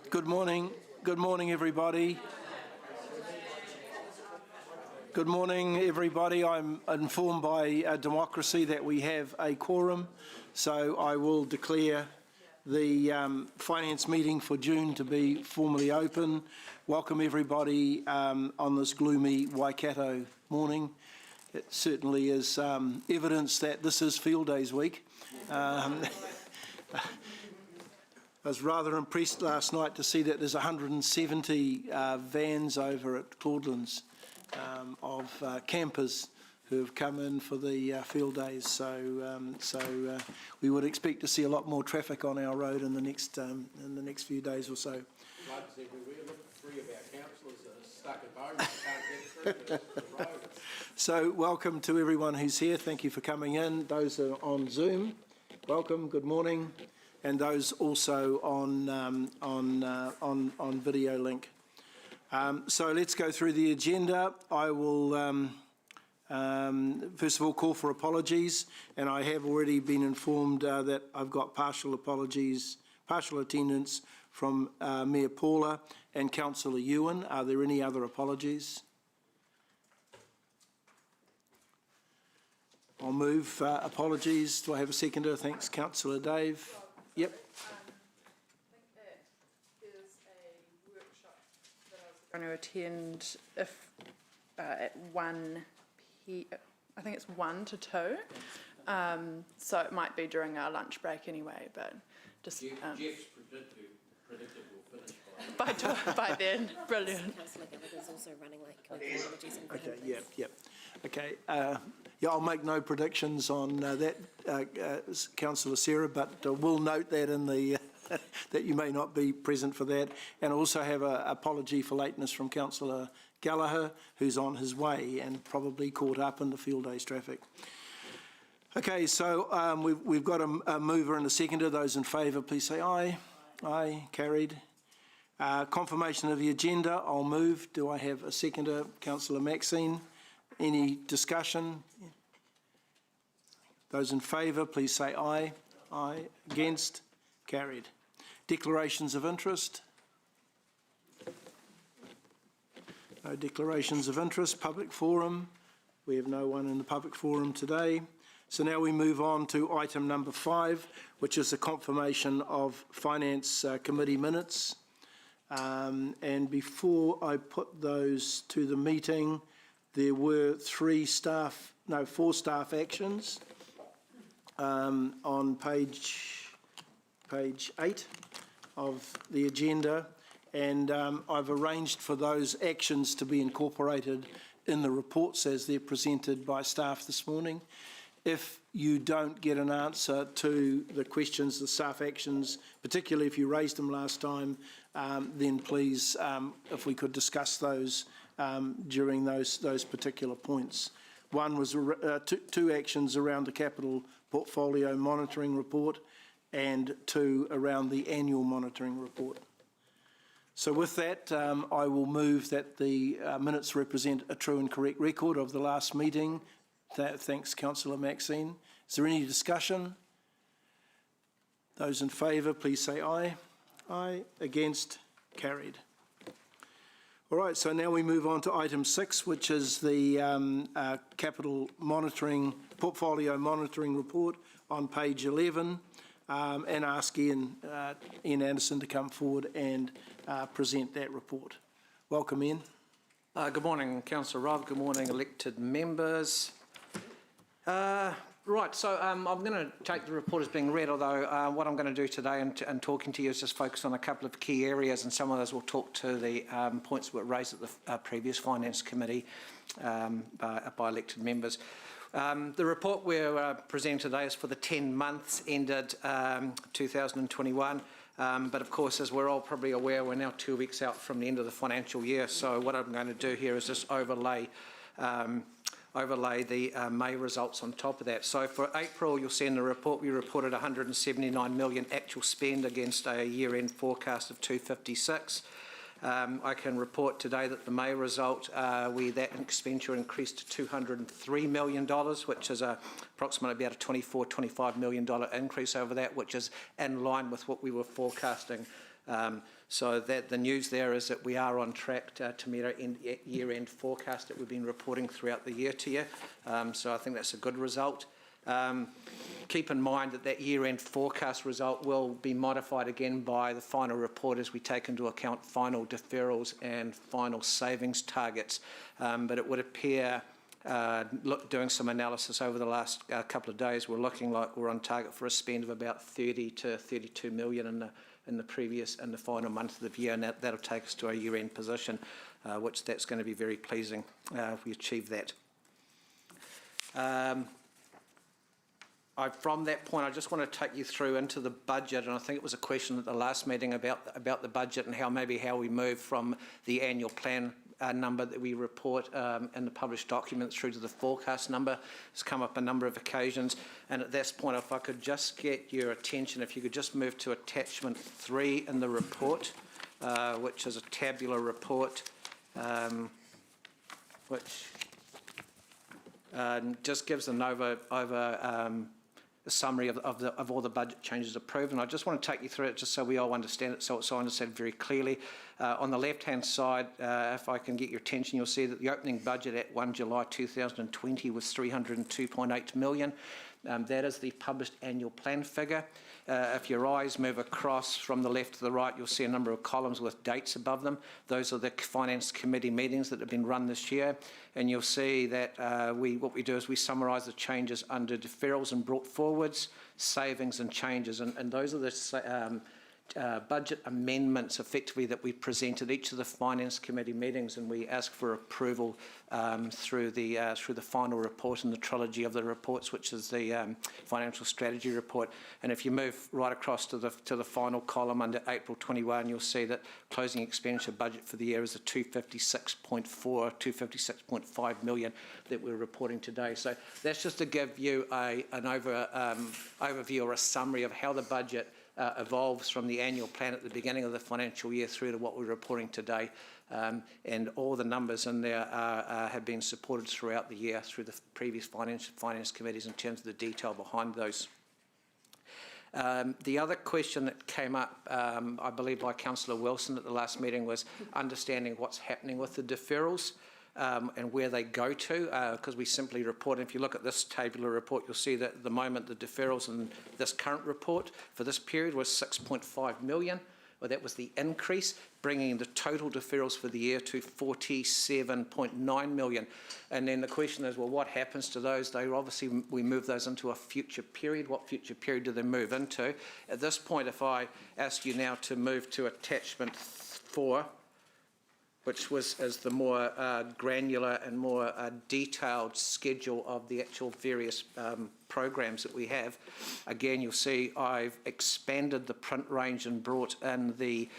Good morning. Good morning, everybody. Good morning, everybody. I'm informed by Democracy that we have a quorum, so I will declare the finance meeting for June to be formally open. Welcome, everybody, on this gloomy Waikato morning. It certainly is evidence that this is Field Days week. I was rather impressed last night to see that there's 170 vans over at Claudelands of campers who have come in for the field days. So we would expect to see a lot more traffic on our road in the next few days or so. Floods everywhere. Look, 3 of our councillors are stuck at home. Can't get through the road. So welcome to everyone who's here. Thank you for coming in. Those are on Zoom, welcome. Good morning. And those also on video link. So let's go through the agenda. I will first of all call for apologies, and I have already been informed that I've got partial attendance from Mayor Paula and Councillor Ewan. Are there any other apologies? I'll move apologies. Do I have a seconder? Thanks, Councillor Dave. Yep. I think that is a workshop that I was going to attend if at 1 p. I think it's 1 to 2. So it might be during our lunch break anyway, but just Jeff's predicted we'll finish by then. Brilliant. Councillor Gallagher's also running late. Apologies. Okay. Yep. Okay. Yeah, I'll make no predictions on that, Councillor Sarah, but we'll note that in the that you may not be present for that, and also have an apology for lateness from Councillor Gallagher, who's on his way and probably caught up in the field days traffic. Okay, so we've got a mover and a seconder. Those in favour, please say aye. Aye, carried. Confirmation of the agenda, I'll move. Do I have a seconder? Councillor Maxine. Any discussion? Those in favour, please say aye. Aye. Against? Carried. Declarations of interest? No declarations of interest. Public forum? We have no one in the public forum today. So now we move on to item number 5, which is the confirmation of Finance Committee minutes. And before I put those to the meeting, there were 4 staff actions on page 8 of the agenda, and I've arranged for those actions to be incorporated in the reports as they're presented by staff this morning. If you don't get an answer to the questions, the staff actions, particularly if you raised them last time, then please, if we could discuss those during those particular points. One was 2 actions around the capital portfolio monitoring report, and 2 around the annual monitoring report. So with that, I will move that the minutes represent a true and correct record of the last meeting. Thanks, Councillor Maxine. Is there any discussion? Those in favour, please say aye. Aye. Against? Carried. All right, so now we move on to item 6, which is the capital portfolio monitoring report on page 11, and ask Ian Anderson to come forward and present that report. Welcome, Ian. Good morning, Councillor Rob. Good morning, elected members. Right, so I'm going to take the report as being read, although what I'm going to do today and talking to you is just focus on a couple of key areas, and some of those will talk to the points that were raised at the previous Finance Committee by elected members. The report we're presenting today is for the 10 months ended 2021, but of course, as we're all probably aware, we're now 2 weeks out from the end of the financial year, so what I'm going to do here is just overlay the May results on top of that. So for April, you'll see in the report we reported 179 million actual spend against a year-end forecast of 256. I can report today that the May result, that expenditure increased to $203 million, which is approximately about a $24–25 million increase over that, which is in line with what we were forecasting So that the news there is that we are on track to meet our year-end forecast that we've been reporting throughout the year to you. So I think that's a good result. Keep in mind that that year-end forecast result will be modified again by the final report as we take into account final deferrals and final savings targets. But it would appear, doing some analysis over the last couple of days, we're looking like we're on target for a spend of about 30 to 32 million in the final month of the year, and that'll take us to our year-end position, which that's going to be very pleasing if we achieve that. From that point, I just want to take you through into the budget, and I think it was a question at the last meeting about the budget and how we move from the annual plan number that we report in the published documents through to the forecast number. It's come up a number of occasions, and at this point, if I could just get your attention, if you could just move to attachment 3 in the report, which is a tabular report, which just gives an a summary of all the budget changes approved, and I just want to take you through it just so we all understand it, so I understand very clearly. On the left-hand side, if I can get your attention, you'll see that the opening budget at 1 July 2020 was 302.8 million. That is the published annual plan figure. If your eyes move across from the left to the right, you'll see a number of columns with dates above them. Those are the Finance Committee meetings that have been run this year. And you'll see that what we do is we summarise the changes under deferrals and brought forwards, savings and changes. And those are the budget amendments effectively that we present at each of the Finance Committee meetings, and we ask for approval through the final report in the trilogy of the reports, which is the financial strategy report. And if you move right across to the final column under April 21, you'll see that closing expenditure budget for the year is a 256.5 million that we're reporting today. So that's just to give you an overview or a summary of how the budget evolves from the annual plan at the beginning of the financial year through to what we're reporting today. And all the numbers in there have been supported throughout the year through the previous finance committees in terms of the detail behind those. The other question that came up, I believe by Councillor Wilson at the last meeting, was understanding what's happening with the deferrals. And where they go to, because we simply report. And if you look at this tabular report, you'll see that at the moment the deferrals in this current report for this period was 6.5 million. Well, that was the increase, bringing the total deferrals for the year to 47.9 million. And then the question is, well, what happens to those? We move those into a future period. What future period do they move into? At this point, if I ask you now to move to attachment 4, which is the more granular and more detailed schedule of the actual various programs that we have. Again, you'll see I've expanded the print range and brought in the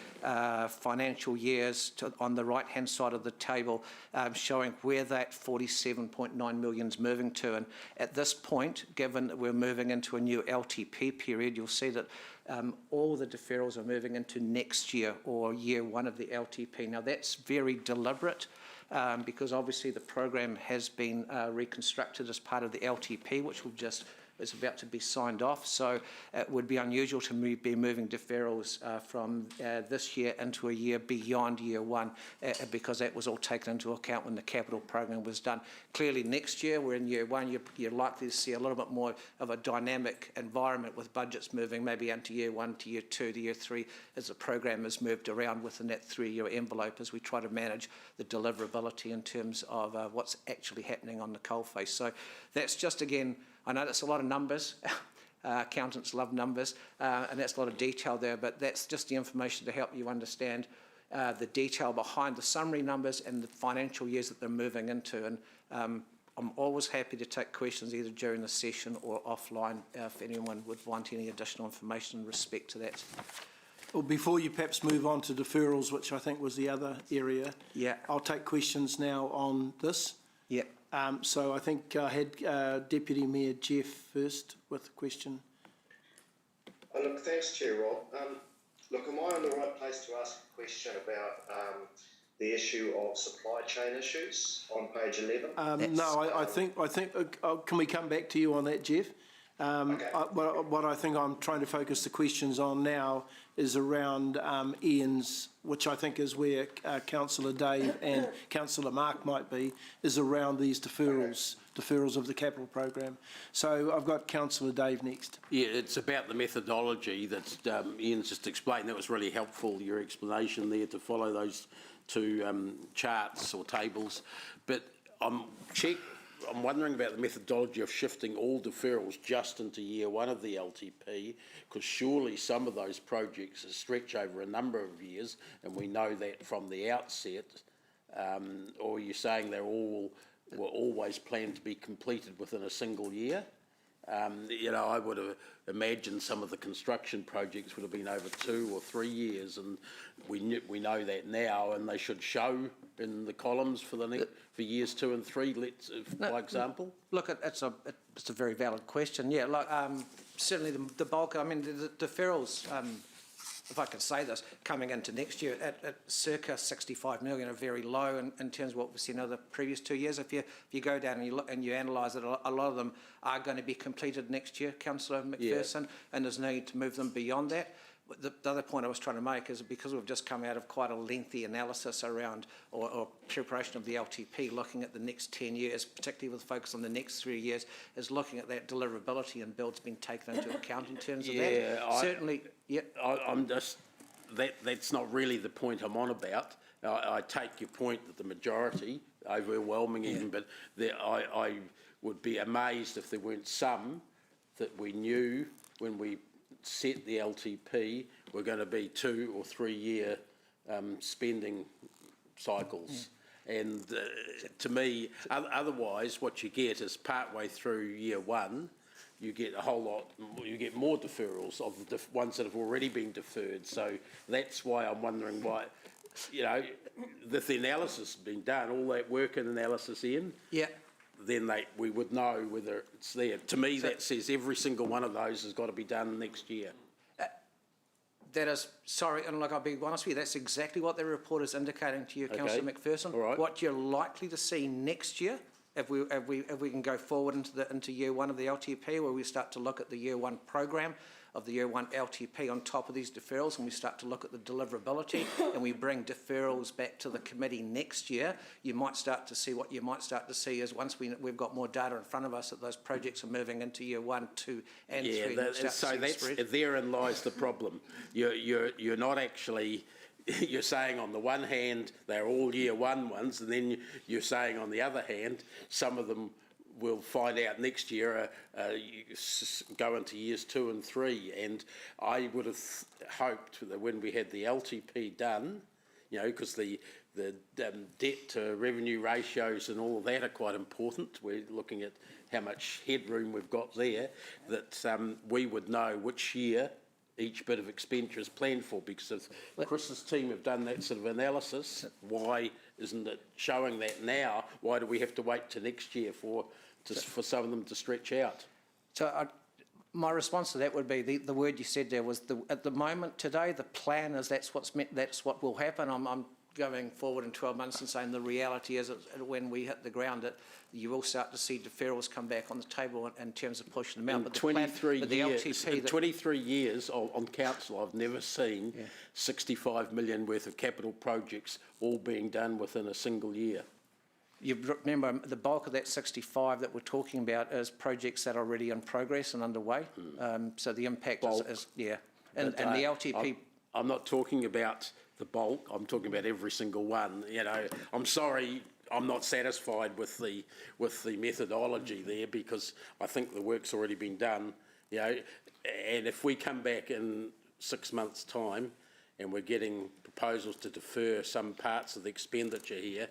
financial years on the right-hand side of the table, showing where that 47.9 million is moving to. And at this point, given that we're moving into a new LTP period, you'll see that all the deferrals are moving into next year or year 1 of the LTP. Now that's very deliberate because obviously the program has been reconstructed as part of the LTP, which is about to be signed off. So it would be unusual to be moving deferrals from this year into a year beyond year 1 because that was all taken into account when the capital program was done. Clearly next year, we're in year 1, you're likely to see a little bit more of a dynamic environment with budgets moving maybe into year 1 to year 2 to year 3 as the program is moved around within that 3-year envelope as we try to manage the deliverability in terms of what's actually happening on the coalface. So that's just, again, I know that's a lot of numbers. Accountants love numbers, and that's a lot of detail there, but that's just the information to help you understand the detail behind the summary numbers and the financial years that they're moving into. And I'm always happy to take questions either during the session or offline if anyone would want any additional information in respect to that. Well, before you perhaps move on to deferrals, which I think was the other area, I'll take questions now on this. Yeah. So I think I had Deputy Mayor Jeff first with a question. Look, thanks, Chair Rob. Look, am I on the right place to ask a question about the issue of supply chain issues on page 11? No, I think. Can we come back to you on that, Jeff? Okay. What I think I'm trying to focus the questions on now is around Ian's, which I think is where Councillor Dave and Councillor Mark might be, is around these deferrals of the capital program. So I've got Councillor Dave next. Yeah, it's about the methodology that Ian's just explained. That was really helpful, your explanation there, to follow those two charts or tables. But I'm wondering about the methodology of shifting all deferrals just into year one of the LTP, because surely some of those projects stretch over a number of years, and we know that from the outset. Or are you saying were always planned to be completed within a single year? You know, I would have imagined some of the construction projects would have been over 2 or 3 years, and we know that now, and they should show in the columns for years 2 and 3. By example. Look, it's a very valid question. Yeah, like certainly the bulk. I mean, the deferrals. If I could say this, coming into next year at circa 65 million are very low in terms of what we've seen over the previous 2 years. If you go down and you look and you analyse it, a lot of them are going to be completed next year, Councillor McPherson, and there's no need to move them beyond that. The other point I was trying to make is because we've just come out of quite a lengthy analysis around or preparation of the LTP, looking at the next 10 years, particularly with focus on the next 3 years, is looking at that deliverability and build's been taken into account in terms of that. Certainly, yeah. I'm just, that's not really the point I'm on about. I take your point that the majority, overwhelming even, but I would be amazed if there weren't some that we knew when we set the LTP were going to be 2 or 3 year spending cycles. And to me, otherwise what you get is partway through year one, you get a whole lot, you get more deferrals of the ones that have already been deferred. So that's why I'm wondering why, you know, if the analysis has been done, all that work and analysis in, then we would know whether it's there. To me, that says every single one of those has got to be done next year. That is, sorry, and look, I'll be honest with you, that's exactly what the report is indicating to you, Councillor McPherson. All right. What you're likely to see next year, if we can go forward into year one of the LTP, where we start to look at the year one program of the year one LTP on top of these deferrals, and we start to look at the deliverability, and we bring deferrals back to the committee next year, you might start to see what you might start to see is once we've got more data in front of us that those projects are moving into year 1, 2 and 3. So therein lies the problem. You're not actually, you're saying on the one hand they're all year one ones, and then you're saying on the other hand some of them we'll find out next year go into years 2 and 3, and I would have hoped that when we had the LTP done, you know, because the debt to revenue ratios and all of that are quite important. We're looking at how much headroom we've got there, that we would know which year each bit of expenditure is planned for, because if Chris's team have done that sort of analysis, why isn't it showing that now? Why do we have to wait to next year for some of them to stretch out? So my response to that would be the word you said there was at the moment today the plan is that's what will happen. I'm going forward in 12 months and saying the reality is when we hit the ground that you will start to see deferrals come back on the table in terms of pushing them out. But 23 years on council, I've never seen 65 million worth of capital projects all being done within a single year. You remember the bulk of that 65 that we're talking about is projects that are already in progress and underway. So the impact is and the LTP. I'm not talking about the bulk. I'm talking about every single one. You know, I'm sorry, I'm not satisfied with the methodology there, because I think the work's already been done. You know, and if we come back in 6 months' time and we're getting proposals to defer some parts of the expenditure here,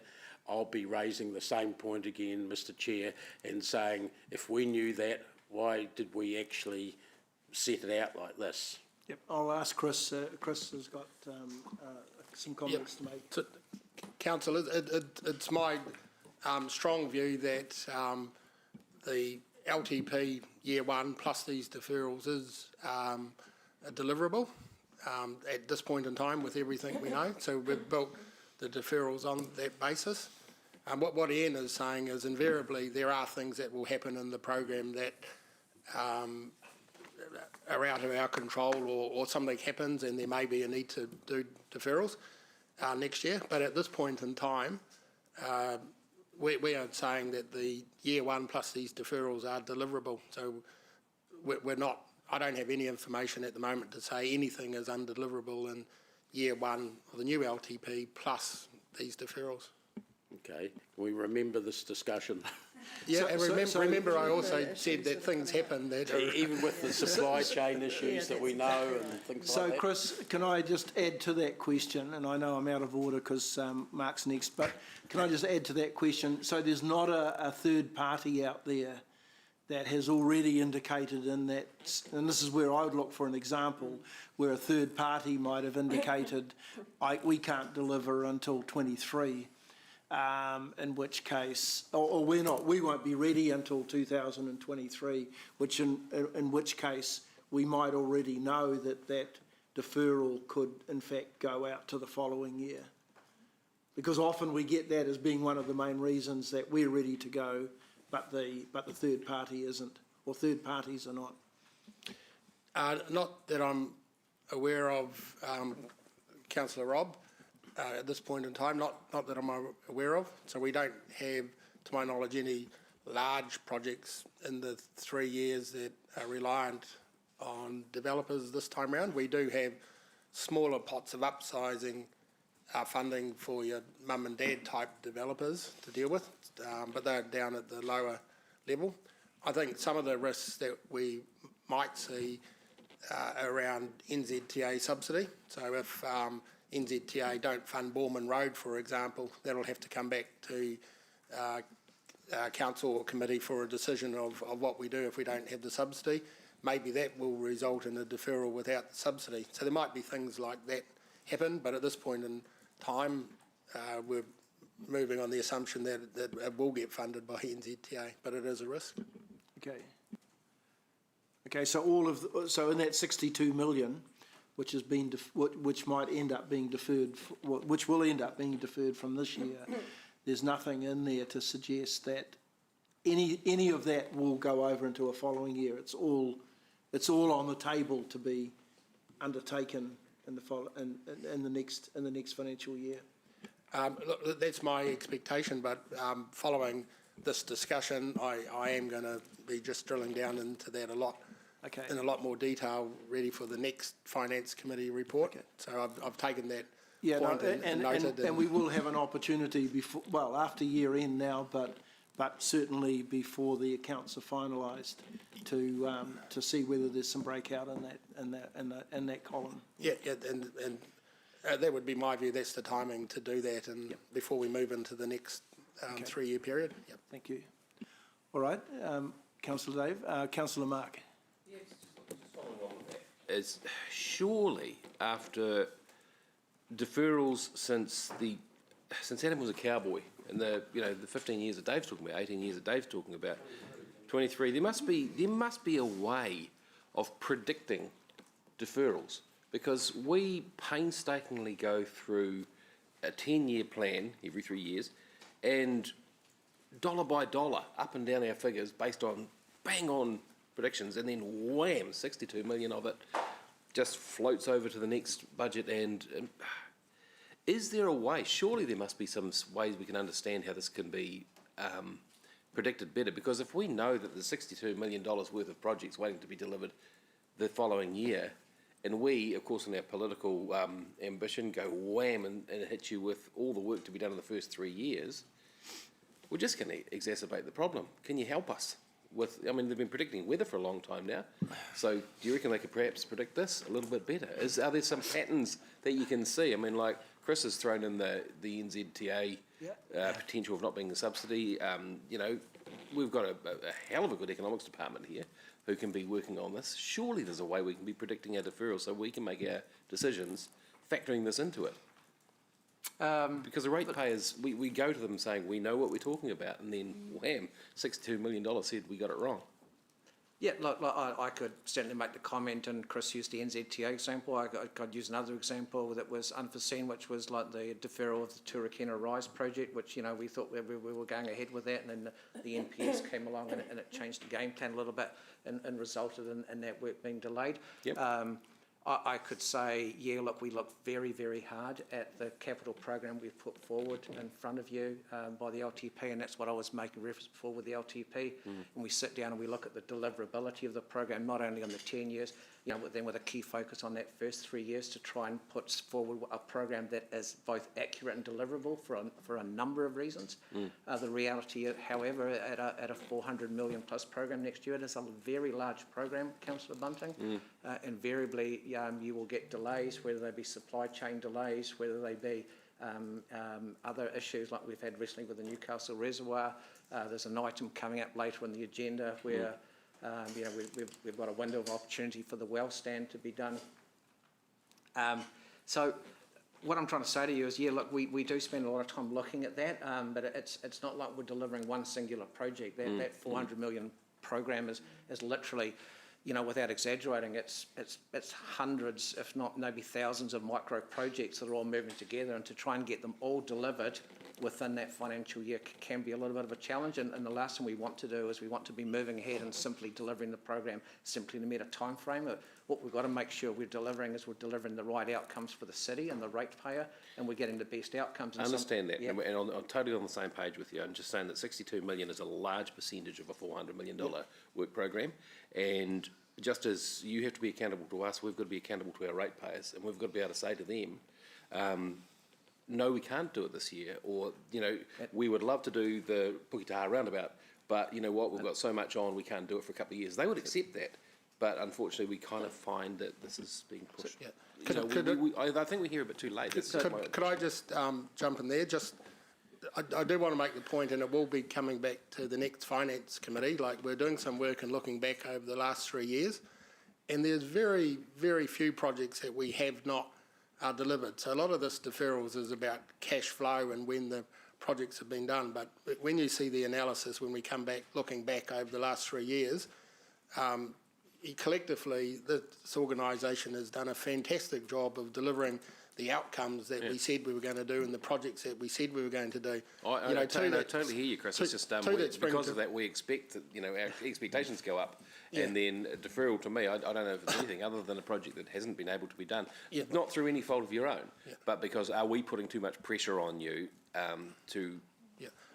I'll be raising the same point again, Mr. Chair, and saying if we knew that, why did we actually set it out like this? Yep, I'll ask Chris. Chris has got some comments to make. So, Council, it's my strong view that the LTP year 1 plus these deferrals is a deliverable at this point in time with everything we know. So we've built the deferrals on that basis. What Ian is saying is invariably there are things that will happen in the program that are out of our control or something happens and there may be a need to do deferrals next year. But at this point in time, we are saying that the year one plus these deferrals are deliverable. So we're not, I don't have any information at the moment to say anything is undeliverable in year one of the new LTP plus these deferrals. Okay, we remember this discussion. Yeah, and so- remember I also said that things happen that are, Even with the supply chain issues that we know and things So, like that. Chris, can I just add to that question? And I know I'm out of order because Mark's next, but can I just add to that question? So there's not a third party out there that has already indicated in that, and this is where I would look for an example, where a third party might have indicated, we can't deliver until 23. In which case, or we won't be ready until 2023, which in which case we might already know that that deferral could in fact go out to the following year. Because often we get that as being one of the main reasons that we're ready to go, but the third party isn't, or third parties are not. not that I'm aware of, Councillor Rob, at this point in time, not that I'm aware of. So we don't have, to my knowledge, any large projects in the 3 years that are reliant on developers this time round. We do have smaller pots of upsizing funding for your mum and dad type developers to deal with, but they're down at the lower level. I think some of the risks that we might see around NZTA subsidy. So if NZTA don't fund Borman Road, for example, that'll have to come back to council or committee for a decision of what we do if we don't have the subsidy. Maybe that will result in a deferral without the subsidy. So there might be things like that happen, but at this point in time, we're moving on the assumption that it will get funded by NZTA, but it is a risk. Okay. Okay, so so in that 62 million, which has been, which might end up being deferred, which will end up being deferred from this year, there's nothing in there to suggest that any of that will go over into a following year. It's all on the table to be undertaken in the next financial year. Look, that's my expectation, but following this discussion, I am going to be just drilling down into that in a lot more detail, ready for the next Finance Committee report. Okay. So I've taken that point and noted. And we will have an opportunity before, well, after year end now, but certainly before the accounts are finalised, to see whether there's some breakout in that column. Yeah, and that would be my view. That's the timing to do that, and before we move into the next 3 year period. Yep. Thank you. All right, Councillor Dave, Councillor Mark. Yes, just following on with that. Is surely after deferrals since Adam was a cowboy, and the 15 years that Dave's talking about, 18 years that Dave's talking about, 23, there must be a way of predicting deferrals, because we painstakingly go through a 10-year plan every 3 years, and dollar by dollar, up and down our figures based on bang on predictions, and then wham, 62 million of it just floats over to the next budget. And is there a way? Surely there must be some ways we can understand how this can be predicted better, because if we know that there's $62 million worth of projects waiting to be delivered the following year, and we, of course, in our political ambition, go wham and hit you with all the work to be done in the first 3 years, we're just going to exacerbate the problem. Can you help us with, they've been predicting weather for a long time now, so do you reckon they could perhaps predict this a little bit better? Are there some patterns that you can see? Like Chris has thrown in the NZTA potential of not being a subsidy. We've got a hell of a good economics department here who can be working on this. Surely there's a way we can be predicting our deferrals so we can make our decisions factoring this into it. Because the ratepayers, we go to them saying we know what we're talking about, and then wham, $62 million said we got it wrong. Yeah, I could certainly make the comment, and Chris used the NZTA example. I could use another example that was unforeseen, which was like the deferral of the Turakina Rise project, which, we thought we were going ahead with that, and then the NPS came along and it changed the game plan a little bit and resulted in that work being delayed. Yep. I could say, yeah, look, we look very, very hard at the capital program we've put forward in front of you by the LTP, and that's what I was making reference before with the LTP. And we sit down and we look at the deliverability of the program, not only on the 10 years, but then with a key focus on that first 3 years to try and put forward a program that is both accurate and deliverable for a number of reasons. The reality, however, at a 400 million plus program next year, it is a very large program, Councillor Bunting. Invariably, you will get delays, whether they be supply chain delays, whether they be other issues like we've had recently with the Newcastle Reservoir. There's an item coming up later in the agenda where we've got a window of opportunity for the well stand to be done. So what I'm trying to say to you is, yeah, look, we do spend a lot of time looking at that, but it's not like we're delivering one singular project. That 400 million program is literally, without exaggerating, it's hundreds, if not maybe thousands of micro projects that are all moving together, and to try and get them all delivered within that financial year can be a little bit of a challenge. And the last thing we want to do is we want to be moving ahead and simply delivering the program simply to meet a time frame. What we've got to make sure we're delivering is we're delivering the right outcomes for the city and the ratepayer, and we're getting the best outcomes. I understand that, yeah. and I'm totally on the same page with you. I'm just saying that 62 million is a large percentage of a $400 million work program, and just as you have to be accountable to us, we've got to be accountable to our ratepayers, and we've got to be able to say to them, no, we can't do it this year, or, we would love to do the Puketaha roundabout, but you know what, we've got so much on, we can't do it for a couple of years. They would accept that, but unfortunately we kind of find that this is being pushed. I think we're here a bit too late. Could I just jump in there? I do want to make the point, and it will be coming back to the next Finance Committee, like we're doing some work and looking back over the last 3 years, and there's very, very few projects that we have not delivered. So a lot of this deferrals is about cash flow and when the projects have been done. But when you see the analysis, when we come back, looking back over the last 3 years, collectively, this organisation has done a fantastic job of delivering the outcomes that we said we were going to do and the projects that we said we were going to do. I totally hear you, Chris. It's just because of that, we expect that our expectations go up, and then a deferral to me, I don't know if it's anything other than a project that hasn't been able to be done, not through any fault of your own, but because are we putting too much pressure on you to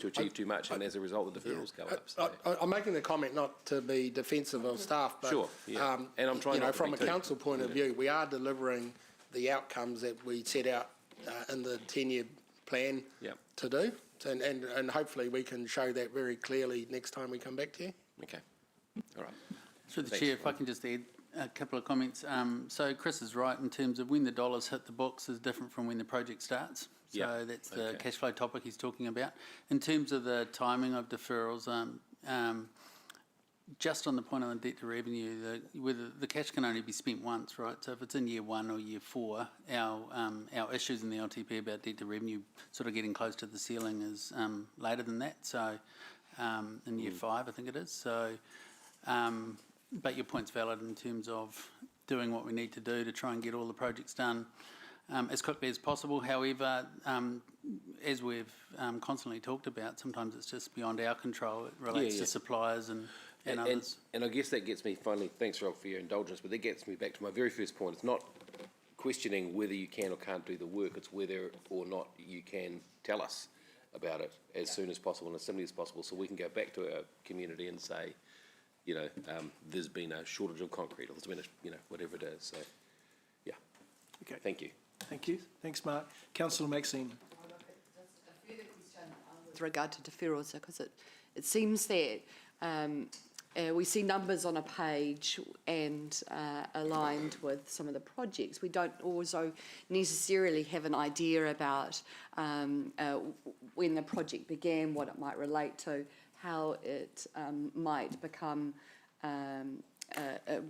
achieve too much, and as a result, the deferrals go up. So. I'm making the comment not to be defensive of staff, but sure, and I'm trying from a council point of view, we are delivering the outcomes that we set out in the 10-year plan to do, and hopefully we can show that very clearly next time we come back to you. Okay, all right. Through the Chair, if I can just add a couple of comments. So Chris is right in terms of when the dollars hit the books is different from when the project starts. So that's the cash flow topic he's talking about. In terms of the timing of deferrals, just on the point on the debt to revenue, whether the cash can only be spent once, right? So if it's in year 1 or year 4, our issues in the LTP about debt to revenue sort of getting close to the ceiling is later than that. So in year 5, I think it is. So, but your point's valid in terms of doing what we need to do to try and get all the projects done as quickly as possible. However, as we've constantly talked about, sometimes it's just beyond our control. It relates to suppliers and others. And I guess that gets me finally, thanks Rob for your indulgence, but that gets me back to my very first point. It's not questioning whether you can or can't do the work, it's whether or not you can tell us about it as soon as possible and as simply as possible, so we can go back to our community and say, there's been a shortage of concrete, or there's been whatever it is. So, Okay. Thank you. Thank you. Thanks, Mark. Councillor Maxine. Just a further question with regard to deferrals, because it seems that we see numbers on a page and aligned with some of the projects. We don't also necessarily have an idea about when the project began, what it might relate to, how it might become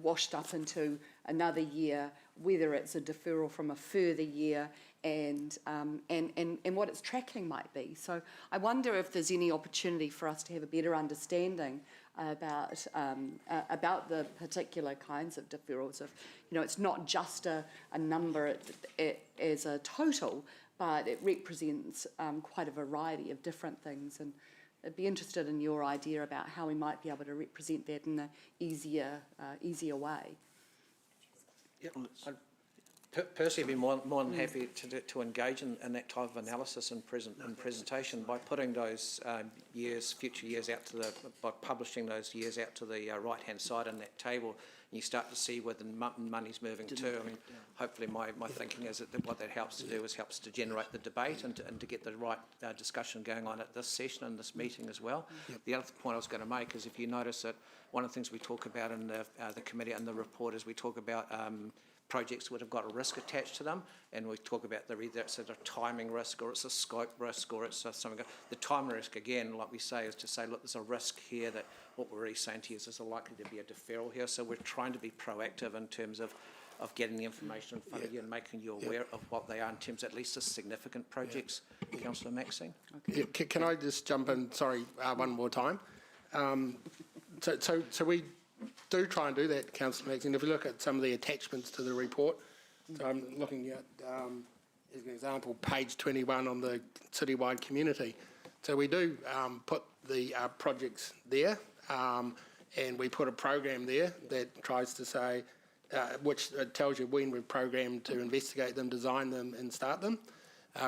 washed up into another year, whether it's a deferral from a further year, and what its tracking might be. So I wonder if there's any opportunity for us to have a better understanding about the particular kinds of deferrals. Of, it's not just a number it as a total, but it represents quite a variety of different things. And I'd be interested in your idea about how we might be able to represent that in an easier way. Personally, I'd be more than happy to engage in that type of analysis and presentation by putting those future years out by publishing those years out to the right-hand side in that table. And you start to see where the money's moving to. I mean, hopefully my thinking is that what that helps to do is helps to generate the debate and to get the right discussion going on at this session and this meeting as well. Yep. The other point I was going to make is if you notice that one of the things we talk about in the committee and the report is we talk about projects that have got a risk attached to them, and we talk about either it's a timing risk or it's a scope risk or it's something. The timing risk, again, like we say, is to say, look, there's a risk here that what we're really saying to you is there's likely to be a deferral here. So we're trying to be proactive in terms of getting the information in front of you and making you aware of what they are in terms of at least the significant projects. Councillor Maxine? Okay. Yeah, can I just jump in, sorry, one more time? So we do try and do that, Councillor Maxine. If you look at some of the attachments to the report, so I'm looking at, as an example, page 21 on the citywide community. So we do put the projects there, and we put a program there that tries to say, which tells you when we've programmed to investigate them, design them and start them.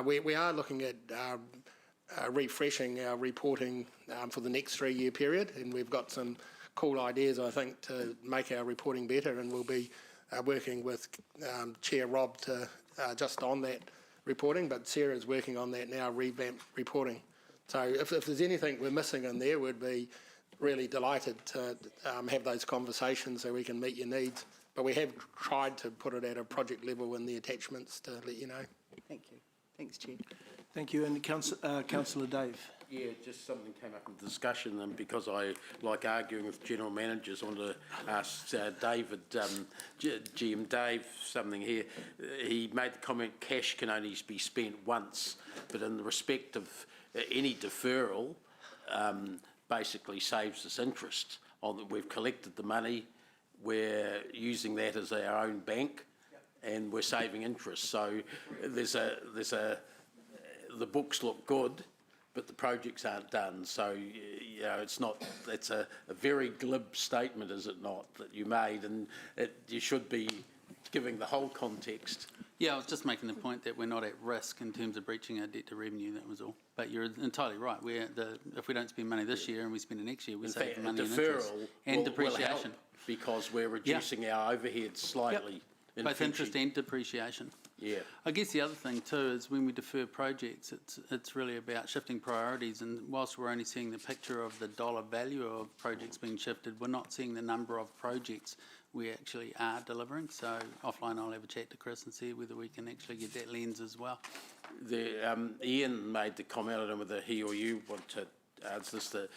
We are looking at refreshing our reporting for the next 3-year period, and we've got some cool ideas, I think, to make our reporting better, and we'll be working with Chair Rob to just on that reporting, but Sarah's working on that now, revamped reporting. So if there's anything we're missing in there, we'd be really delighted to have those conversations so we can meet your needs. But we have tried to put it at a project level in the attachments to let you know. Thank you. Thanks, Chair. Thank you. And Councillor Dave. Yeah, just something came up in the discussion, and because I like arguing with general managers, I want to ask David, GM Dave, something here. He made the comment cash can only be spent once, but in the respect of any deferral, basically saves us interest. We've collected the money, we're using that as our own bank, and we're saving interest. So the books look good, but the projects aren't done. So, that's a very glib statement, is it not, that you made, and you should be giving the whole context. Yeah, I was just making the point that we're not at risk in terms of breaching our debt to revenue, that was all. But you're entirely right. If we don't spend money this year and we spend it next year, we save the money in interest and depreciation. Will help because we're reducing our overheads slightly. Yep. Both interest and depreciation. Yeah. I guess the other thing too is when we defer projects, it's really about shifting priorities, and whilst we're only seeing the picture of the dollar value of projects being shifted, we're not seeing the number of projects we actually are delivering. So offline I'll have a chat to Chris and see whether we can actually get that lens as well. Ian made the comment, I don't know whether he or you want to answer this, the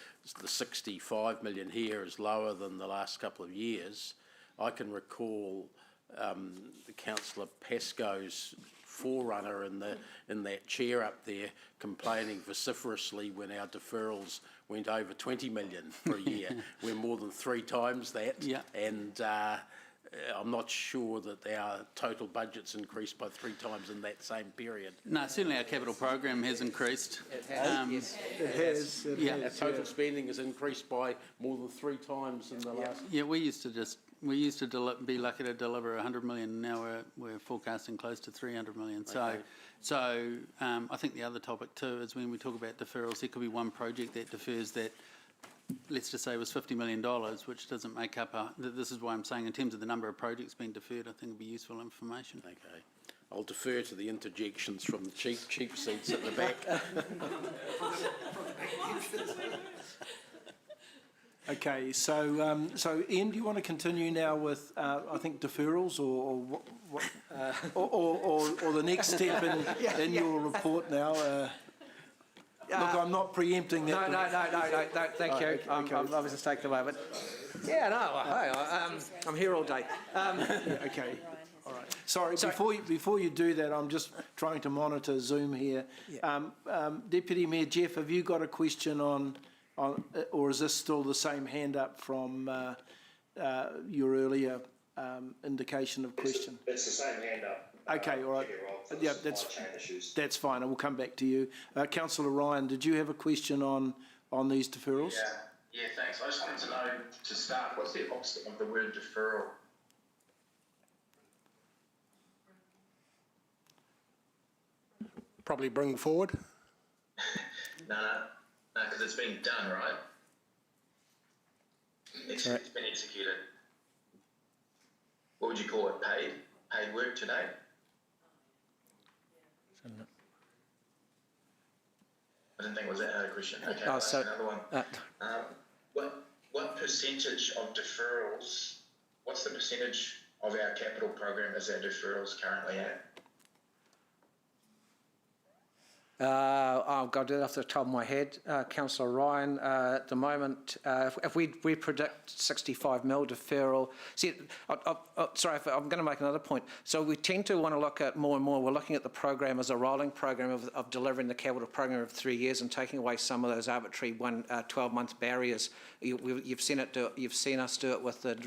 65 million here is lower than the last couple of years. I can recall the Councillor Pascoe's forerunner in that chair up there complaining vociferously when our deferrals went over 20 million for a year. We're more than 3 times that, and I'm not sure that our total budget's increased by 3 times in that same period. No, certainly our capital program has increased. It has. Our total spending has increased by more than 3 times in the last. Yeah, we used to be lucky to deliver 100 million. Now we're forecasting close to 300 million. Okay. So I think the other topic too is when we talk about deferrals, there could be one project that defers that, let's just say, was $50 million, which doesn't make up this is why I'm saying in terms of the number of projects being deferred, I think it'd be useful information. Okay. I'll defer to the interjections from the cheap seats at the back. Okay, so Ian, do you want to continue now with I think deferrals or the next step in your report now? Look, I'm not preempting that. No, thank you. Okay. I was just taking away, but I'm here all day. Okay, all right. Sorry, before you do that, I'm just trying to monitor Zoom here. Deputy Mayor Jeff, have you got a question on or is this still the same hand up from your earlier indication of question? It's the same hand up. Okay, all right. Chair Rob, for the Yeah, supply chain issues. that's fine. I will come back to you. Councillor Ryan, did you have a question on these deferrals? Yeah, thanks. I just wanted to know, to start, what's the opposite of the word deferral? Probably bring forward. No, because it's been done, right? It's been executed. What would you call it? Paid work today? I didn't think it was that hard a question. Okay, I'll ask another one. What percentage of deferrals, what's the percentage of our capital program is our deferrals currently at? I've got it off the top of my head, Councillor Ryan. At the moment, if we predict 65 mil deferral, see, sorry, I'm going to make another point. So we tend to want to look at more and more. We're looking at the program as a rolling program of delivering the capital program of 3 years and taking away some of those arbitrary 12-month barriers. You've seen us do it with the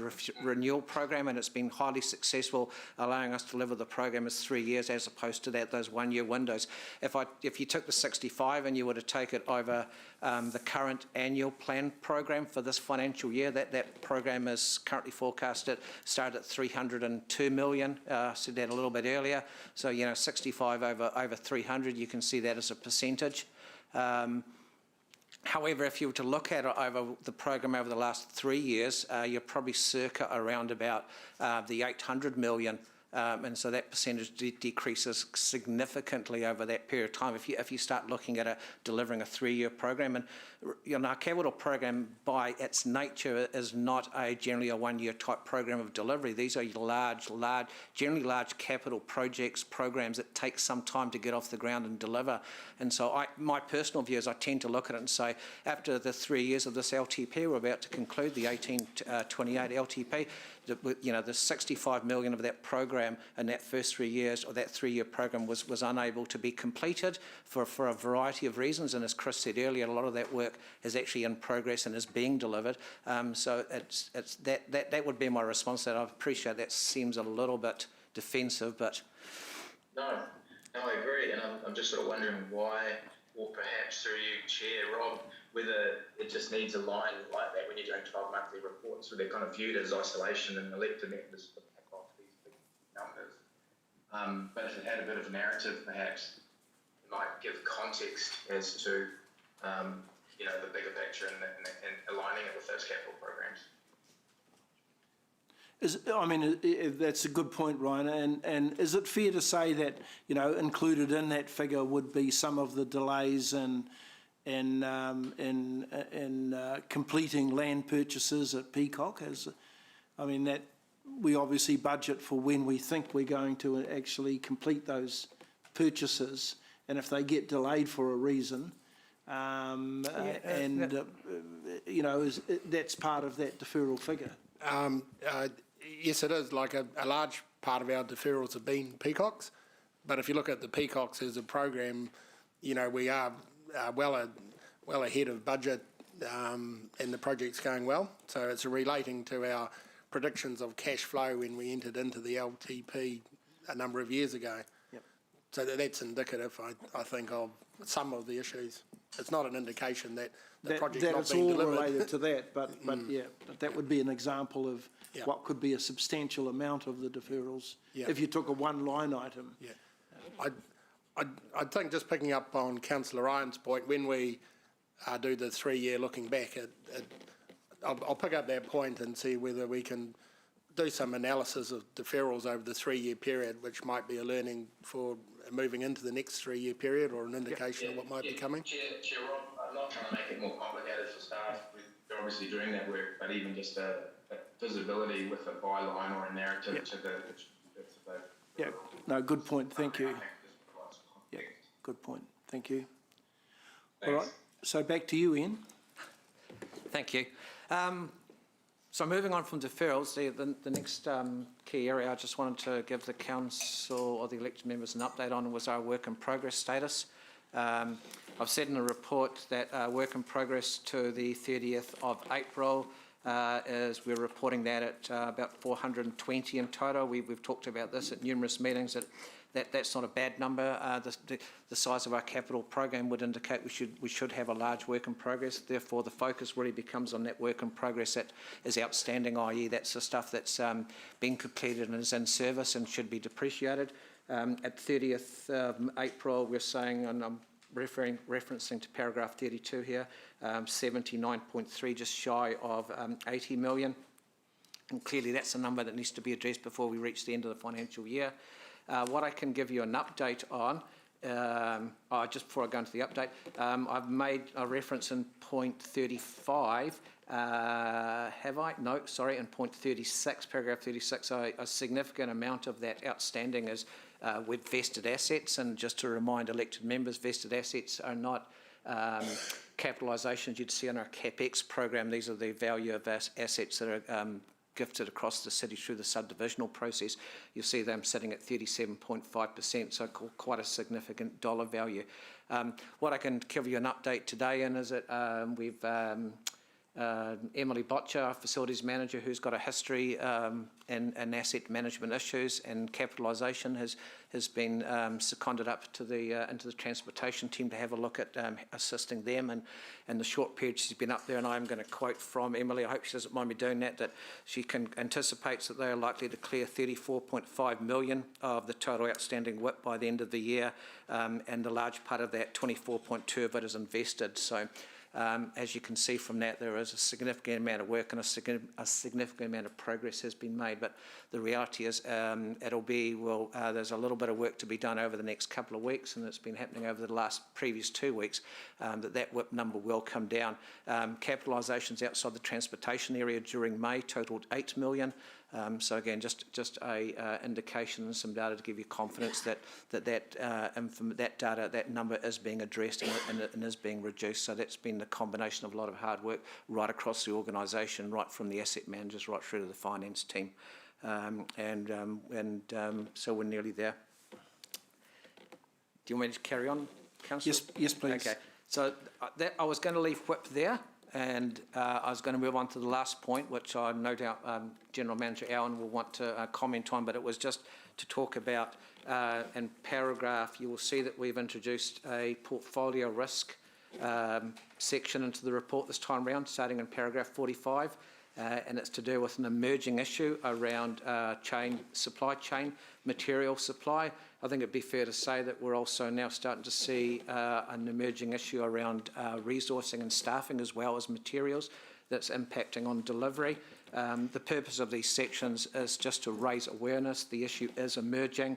renewal program, and it's been highly successful, allowing us to deliver the program as 3 years as opposed to those 1 year windows. If you took the 65 and you were to take it over the current annual plan program for this financial year, that program is currently forecasted start at 302 million. Said that a little bit earlier. So 65 over 300, you can see that as a percentage. However, if you were to look at it over the program over the last 3 years, you're probably circa around about the 800 million. And so that percentage decreases significantly over that period of time if you start looking at delivering a 3 year program. And our capital program by its nature is not generally a 1 year type program of delivery. These are generally large capital projects, programs that take some time to get off the ground and deliver. And so my personal view is I tend to look at it and say, after the 3 years of this LTP, we're about to conclude the 1828 LTP, the 65 million of that program in that first 3 years, or that 3 year program was unable to be completed for a variety of reasons. And as Chris said earlier, a lot of that work is actually in progress and is being delivered. So that would be my response to that. I appreciate that seems a little bit defensive, but... No, I agree. And I'm just sort of wondering why, or perhaps through you, Chair Rob, whether it just needs a line like that when you're doing 12 monthly reports, where they're kind of viewed as isolation and elected members to pack off these big numbers. But if it had a bit of narrative, perhaps it might give context as to, the bigger picture and aligning it with those capital programs. That's a good point, Ryan. And is it fair to say that, included in that figure would be some of the delays in completing land purchases at Peacock? That we obviously budget for when we think we're going to actually complete those purchases, and if they get delayed for a reason, that's part of that deferral figure. Yes, it is. Like a large part of our deferrals have been Peacocks, but if you look at the Peacocks as a program, we are well ahead of budget, and the project's going well. So it's relating to our predictions of cash flow when we entered into the LTP a number of years ago. Yep. So that's indicative, I think, of some of the issues. It's not an indication that the project's not being delivered. That it's all related to that, but that would be an example of what could be a substantial amount of the deferrals if you took a one line item. Yeah, I think just picking up on Councillor Ryan's point, when we do the 3 year looking back, I'll pick up that point and see whether we can do some analysis of deferrals over the 3 year period, which might be a learning for moving into the next 3 year period, or an indication of what might be coming. Chair Rob, I'm not trying to make it more complicated for staff. We're obviously doing that work, but even just a visibility with a byline or a narrative to the... Yeah, no, good point, thank you. Yeah, good point, thank you. Thanks. All right, so back to you, Ian. Thank you. So moving on from deferrals, the next key area I just wanted to give the council or the elected members an update on was our work in progress status. I've said in the report that work in progress to the 30th of April is we're reporting that at about 420 in total. We've talked about this at numerous meetings, that's not a bad number. The size of our capital program would indicate we should have a large work in progress. Therefore, the focus really becomes on that work in progress that is outstanding, i.e. that's the stuff that's been completed and is in service and should be depreciated. At 30th April, we're saying, and I'm referencing to paragraph 32 here, 79.3, just shy of 80 million. And clearly that's a number that needs to be addressed before we reach the end of the financial year. What I can give you an update on, just before I go into the update, I've made a reference in point 35, have I? No, sorry, in point 36, paragraph 36, a significant amount of that outstanding is with vested assets, and just to remind elected members, vested assets are not capitalisations you'd see on our CapEx program. These are the value of assets that are gifted across the city through the subdivisional process. You'll see them sitting at 37.5%, so quite a significant dollar value. What I can give you an update today in is that we've Emily Botcher, our facilities manager, who's got a history in asset management issues and capitalisation, has been seconded up to into the transportation team to have a look at assisting them. And in the short period she's been up there, and I'm going to quote from Emily, I hope she doesn't mind me doing that she anticipates that they are likely to clear 34.5 million of the total outstanding WIP by the end of the year, and a large part of that, 24.2 of it, is invested. So as you can see from that, there is a significant amount of work and a significant amount of progress has been made. But the reality is there's a little bit of work to be done over the next couple of weeks, and it's been happening over the previous 2 weeks, that WIP number will come down. Capitalisations outside the transportation area during May totalled 8 million. So again, just a indication and some data to give you confidence that data, that number is being addressed and is being reduced. So that's been the combination of a lot of hard work right across the organisation, right from the asset managers right through to the finance team, so we're nearly there. Do you want me to carry on, Councillor? Yes, please. Okay. So I was going to leave WIP there. And I was going to move on to the last point, which I no doubt General Manager Allen will want to comment on, but it was just to talk about, in paragraph, you will see that we've introduced a portfolio risk section into the report this time round, starting in paragraph 45, and it's to do with an emerging issue around supply chain, material supply. I think it'd be fair to say that we're also now starting to see an emerging issue around resourcing and staffing as well as materials that's impacting on delivery. The purpose of these sections is just to raise awareness. The issue is emerging.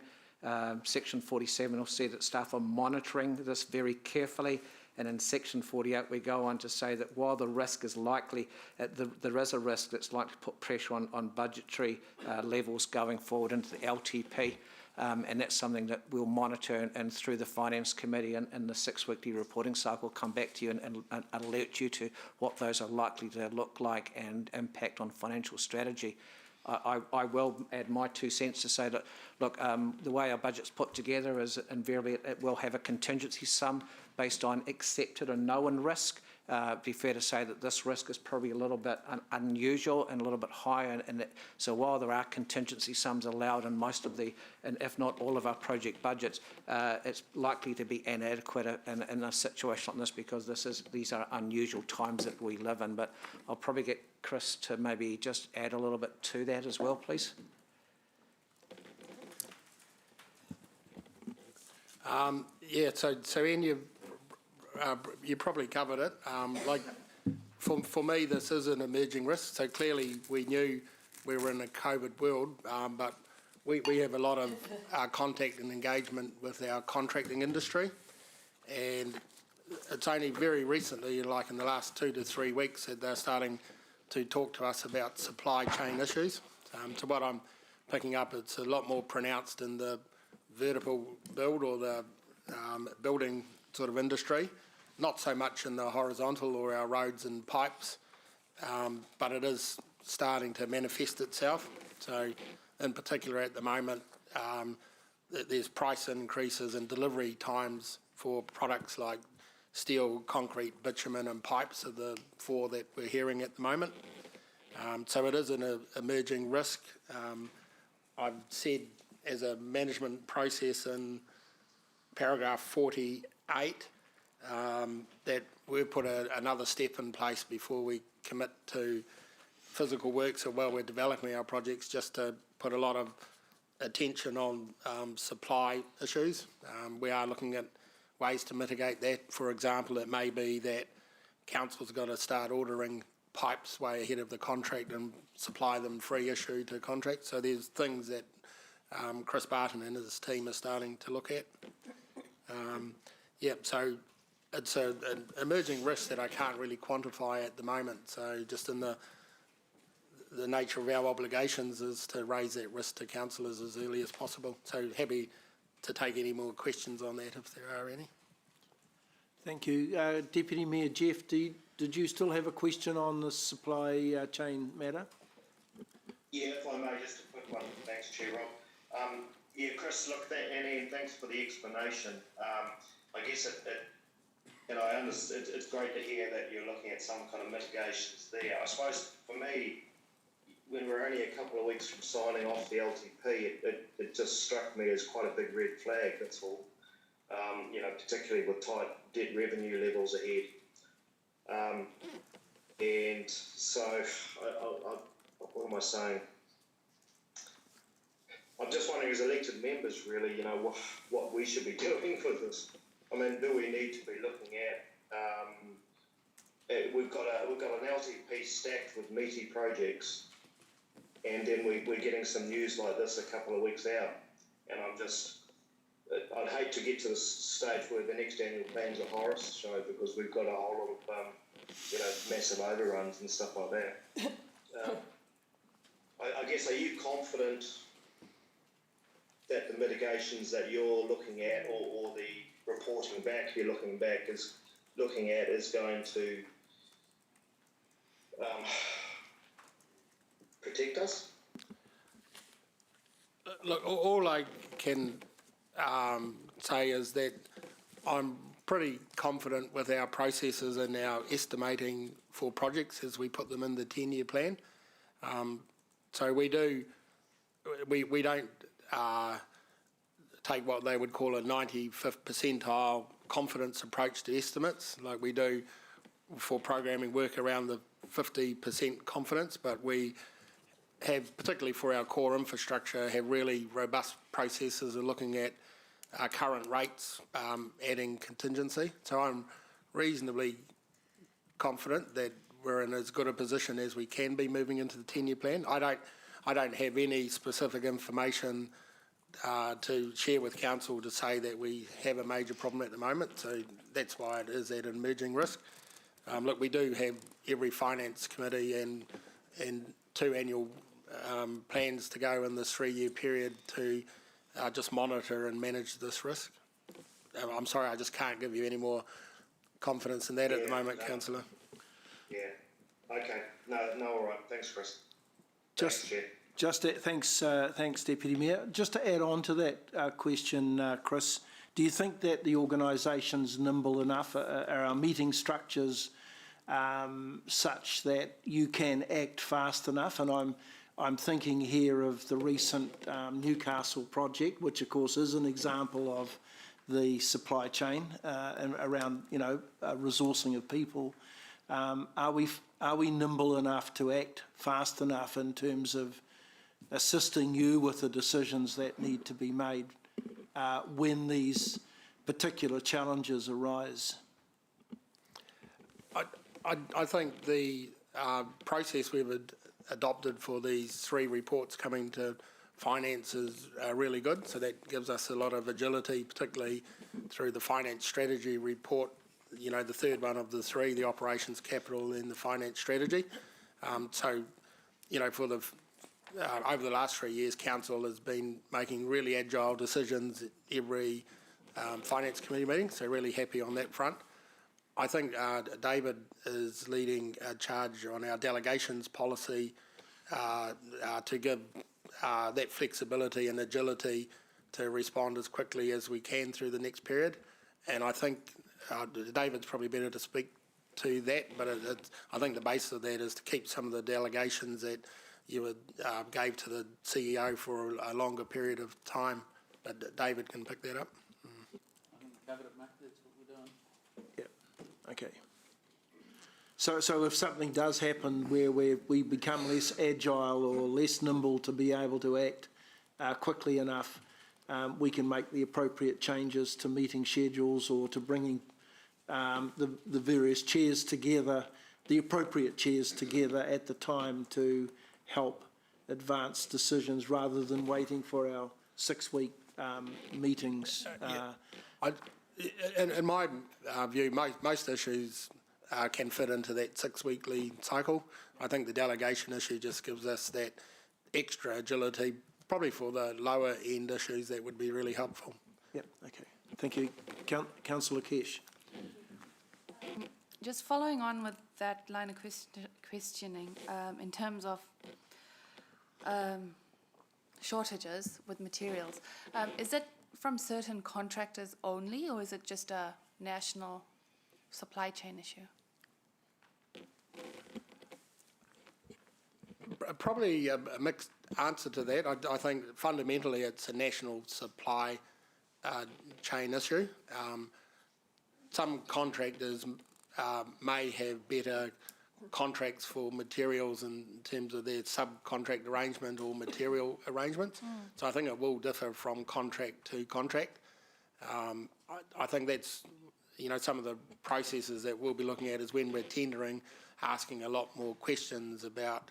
Section 47 will see that staff are monitoring this very carefully. And in section 48, we go on to say that while the risk is likely, there is a risk that's likely to put pressure on budgetary levels going forward into the LTP. And that's something that we'll monitor, and through the Finance Committee and the 6-weekly reporting cycle, come back to you and alert you to what those are likely to look like and impact on financial strategy. I will add my 2 cents to say that, look, the way our budget's put together is invariably it will have a contingency sum based on accepted and known risk. It'd be fair to say that this risk is probably a little bit unusual and a little bit higher. So while there are contingency sums allowed in most of and if not all of our project budgets, it's likely to be inadequate in a situation like this, because these are unusual times that we live in. But I'll probably get Chris to maybe just add a little bit to that as well, please. So Ian, you probably covered it. For me, this is an emerging risk. So clearly we knew we were in a COVID world, but we have a lot of contact and engagement with our contracting industry. And it's only very recently, like in the last 2 to 3 weeks, that they're starting to talk to us about supply chain issues. So what I'm picking up, it's a lot more pronounced in the vertical build or the building sort of industry, not so much in the horizontal or our roads and pipes, but it is starting to manifest itself. So in particular at the moment, there's price increases and delivery times for products like steel, concrete, bitumen and pipes are the 4 that we're hearing at the moment. So it is an emerging risk. I've said as a management process in paragraph 48 that we've put another step in place before we commit to physical works or while we're developing our projects, just to put a lot of attention on supply issues. We are looking at ways to mitigate that. For example, it may be that council's got to start ordering pipes way ahead of the contract and supply them free issue to contract. So there's things that Chris Barton and his team are starting to look at. So it's an emerging risk that I can't really quantify at the moment. So just in the nature of our obligations is to raise that risk to councillors as early as possible. So happy to take any more questions on that if there are any. Thank you. Deputy Mayor Jeff, did you still have a question on the supply chain matter? Yeah, if I may, just a quick one. Thanks, Chair Rob. Chris, look, and thanks for the explanation. I guess I understand, it's great to hear that you're looking at some kind of mitigations there. I suppose for me, when we're only a couple of weeks from signing off the LTP, it just struck me as quite a big red flag, that's all. Particularly with tight debt revenue levels ahead. And so, what am I saying? I'm just wondering, as elected members, really, what we should be doing for this. I mean, do we need to be looking at? We've got an LTP stacked with meaty projects, and then we're getting some news like this a couple of weeks out, and I'd hate to get to the stage where the next annual plan's a horror show because we've got a whole lot of massive overruns and stuff like that. I guess, are you confident that the mitigations that you're looking at or the reporting back you're looking at is going to protect us? Look, all I can say is that I'm pretty confident with our processes and our estimating for projects as we put them in the 10-year plan. So we don't take what they would call a 95th percentile confidence approach to estimates like we do for programming work around the 50% confidence, but we have, particularly for our core infrastructure, have really robust processes of looking at our current rates, adding contingency. So I'm reasonably confident that we're in as good a position as we can be moving into the 10-year plan. I don't have any specific information to share with council to say that we have a major problem at the moment, so that's why it is at an emerging risk. Look, we do have every finance committee and 2 annual plans to go in this 3-year period to just monitor and manage this risk. I'm sorry, I just can't give you any more confidence in that at the moment, Councillor. Yeah. Okay. No, all right. Thanks, Chris. Thanks, Deputy Mayor. Just to add on to that question, Chris, do you think that the organisation's nimble enough? Are our meeting structures such that you can act fast enough? And I'm thinking here of the recent Newcastle project, which of course is an example of the supply chain and around resourcing of people. Are we nimble enough to act fast enough in terms of assisting you with the decisions that need to be made when these particular challenges arise? I think the process we've adopted for these 3 reports coming to finance is really good. So that gives us a lot of agility, particularly through the finance strategy report, the third one of the 3, the operations capital and the finance strategy. For over the last 3 years, council has been making really agile decisions at every finance committee meeting, so really happy on that front. I think David is leading a charge on our delegations policy to give that flexibility and agility to respond as quickly as we can through the next period. And I think David's probably better to speak to that, but I think the basis of that is to keep some of the delegations that you gave to the CEO for a longer period of time. But David can pick that up. I think we covered it, mate. That's what we're doing. Yeah, okay. So if something does happen where we become less agile or less nimble to be able to act quickly enough, we can make the appropriate changes to meeting schedules or to bringing the various chairs together, the appropriate chairs together at the time to help advance decisions rather than waiting for our 6-week meetings. In my view, most issues can fit into that 6-weekly cycle. I think the delegation issue just gives us that extra agility, probably for the lower end issues that would be really helpful. Yep, okay. Thank you. Councillor Kesh. Just following on with that line of questioning, in terms of shortages with materials, is it from certain contractors only, or is it just a national supply chain issue? Probably a mixed answer to that. I think fundamentally it's a national supply chain issue. Some contractors may have better contracts for materials in terms of their subcontract arrangement or material arrangements. So I think it will differ from contract to contract. I think that's, some of the processes that we'll be looking at is when we're tendering, asking a lot more questions about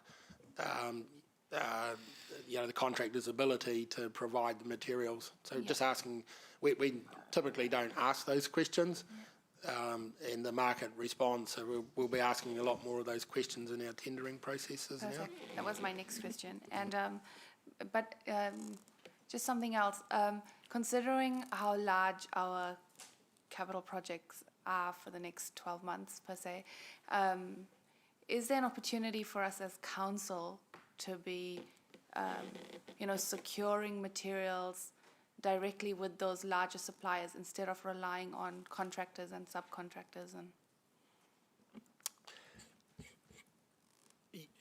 the contractor's ability to provide the materials. So just asking, we typically don't ask those questions. And the market responds, so we'll be asking a lot more of those questions in our tendering processes now. That was my next question. And just something else. Considering how large our capital projects are for the next 12 months per se, is there an opportunity for us as council to be, securing materials directly with those larger suppliers instead of relying on contractors and subcontractors?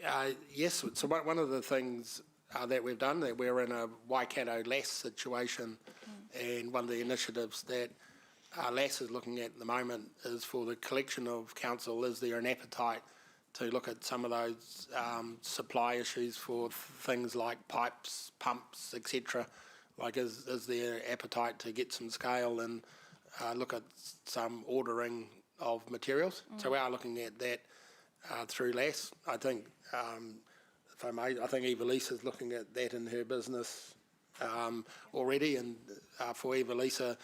And yes, so one of the things that we've done, that we're in a Waikato LAS situation, and one of the initiatives that LAS is looking at the moment is for the collection of council, is there an appetite to look at some of those supply issues for things like pipes, pumps, etc. Like, is there appetite to get some scale and look at some ordering of materials? So we are looking at that through LAS. I think, if I may, I think Evelisa is looking at that in her business already. And for Evelisa,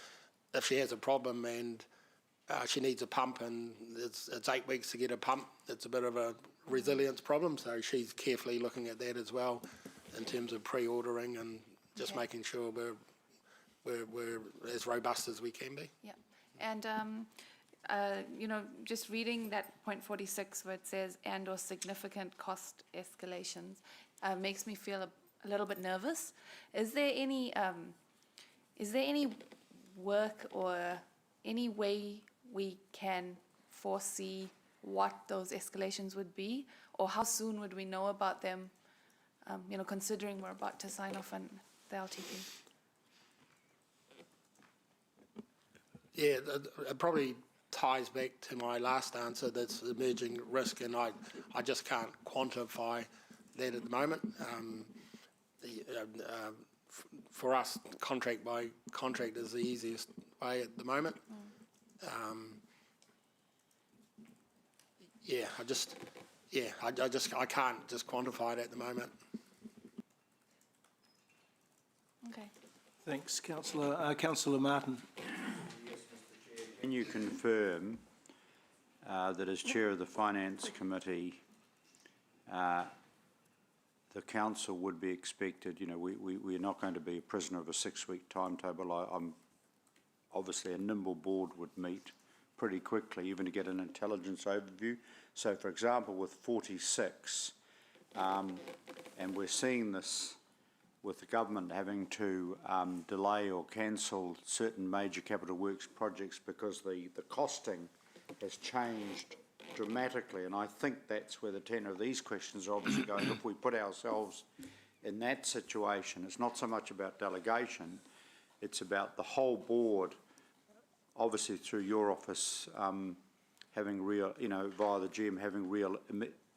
if she has a problem and she needs a pump and it's 8 weeks to get a pump, it's a bit of a resilience problem. So she's carefully looking at that as well in terms of pre-ordering and just making sure we're as robust as we can be. yeah, and just reading that point 46 where it says and or significant cost escalations makes me feel a little bit nervous. Is there any work or any way we can foresee what those escalations would be, or how soon would we know about them? Considering we're about to sign off on the LTP. Yeah, it probably ties back to my last answer, that's emerging risk, and I just can't quantify that at the moment. For us, contract by contract is the easiest way at the moment. I can't just quantify it at the moment. Okay. Thanks, Councillor. Councillor Martin. Can you confirm that as Chair of the Finance Committee, the Council would be expected, we're not going to be a prisoner of a 6-week timetable. I'm obviously a nimble board would meet pretty quickly, even to get an intelligence overview. So, for example, with 46, and we're seeing this with the government having to delay or cancel certain major capital works projects because the costing has changed dramatically, and I think that's where the tenor of these questions are obviously going. If we put ourselves in that situation, it's not so much about delegation, it's about the whole board, obviously through your office, having real, you know, via the GM, having real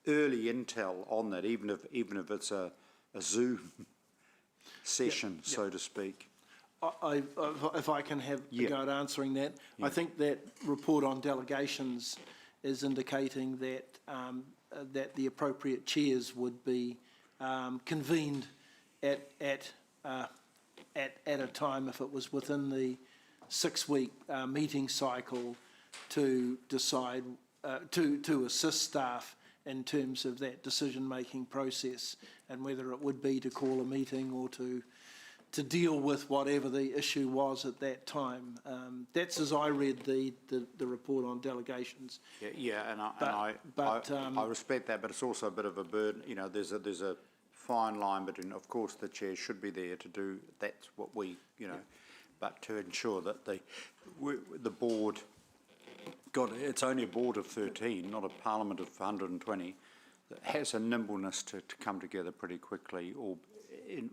early intel on that, even if it's a Zoom session, so to speak. If I can have a go at answering that, I think that report on delegations is indicating that that the appropriate chairs would be convened at a time, if it was within the 6-week meeting cycle, to decide to assist staff in terms of that decision-making process, and whether it would be to call a meeting or to deal with whatever the issue was at that time. That's as I read the report on delegations. I respect that, but it's also a bit of a burden. You know, there's a fine line between, of course, the chair should be there to do. That's what we, you know, but to ensure that the board. God, it's only a board of 13, not a parliament of 120, that has a nimbleness to come together pretty quickly,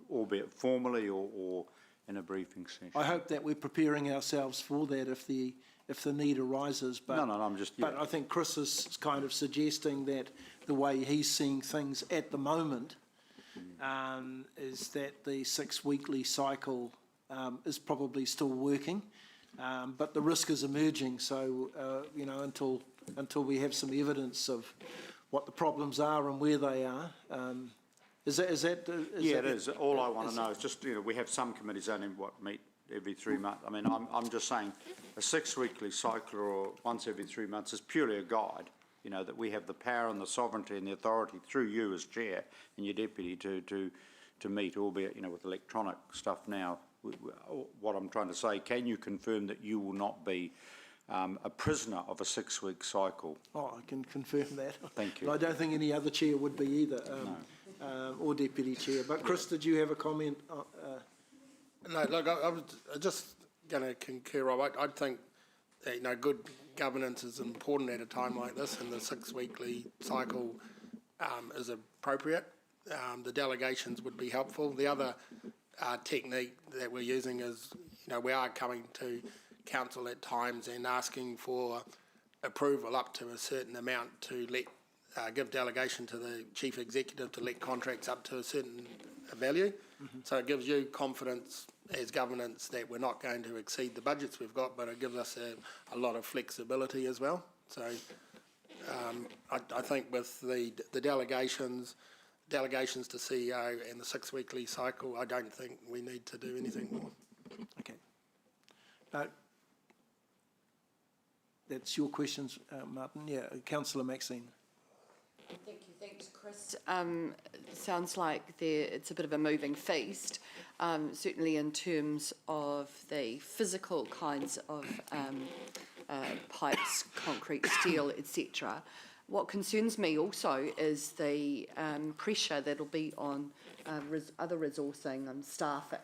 albeit formally or in a briefing session. I hope that we're preparing ourselves for that if the need arises. But, no, I'm just... Yeah. But I think Chris is kind of suggesting that the way he's seeing things at the moment is that the 6-weekly cycle is probably still working. But the risk is emerging, so you know, until we have some evidence of what the problems are and where they are, is that? It is. All I want to know is just, you know, we have some committees only meet every 3 months. I mean, I'm just saying a 6-weekly cycle or once every 3 months is purely a guide. You know, that we have the power and the sovereignty and the authority through you as chair and your deputy to meet, albeit, you know, with electronic stuff now. What I'm trying to say, can you confirm that you will not be a prisoner of a 6-week cycle? Oh, I can confirm that. Thank you. But I don't think any other chair would be either, or deputy chair. But Chris, did you have a comment? No, look, I was just going to concur, Rob. I think that, you know, good governance is important at a time like this, and the 6-weekly cycle is appropriate. The delegations would be helpful. The other technique that we're using is, you know, we are coming to council at times and asking for approval up to a certain amount to let give delegation to the chief executive to let contracts up to a certain value. So it gives you confidence as governance that we're not going to exceed the budgets we've got, but it gives us a lot of flexibility as well. So I think with the delegations to CEO and the 6-weekly cycle, I don't think we need to do anything more. Okay. That's your questions, Martin. Yeah, Councillor Maxine. Thank you. Thanks, Chris. Sounds like it's a bit of a moving feast, certainly in terms of the physical kinds of pipes, concrete, steel, etc. What concerns me also is the pressure that'll be on other resourcing and staffing.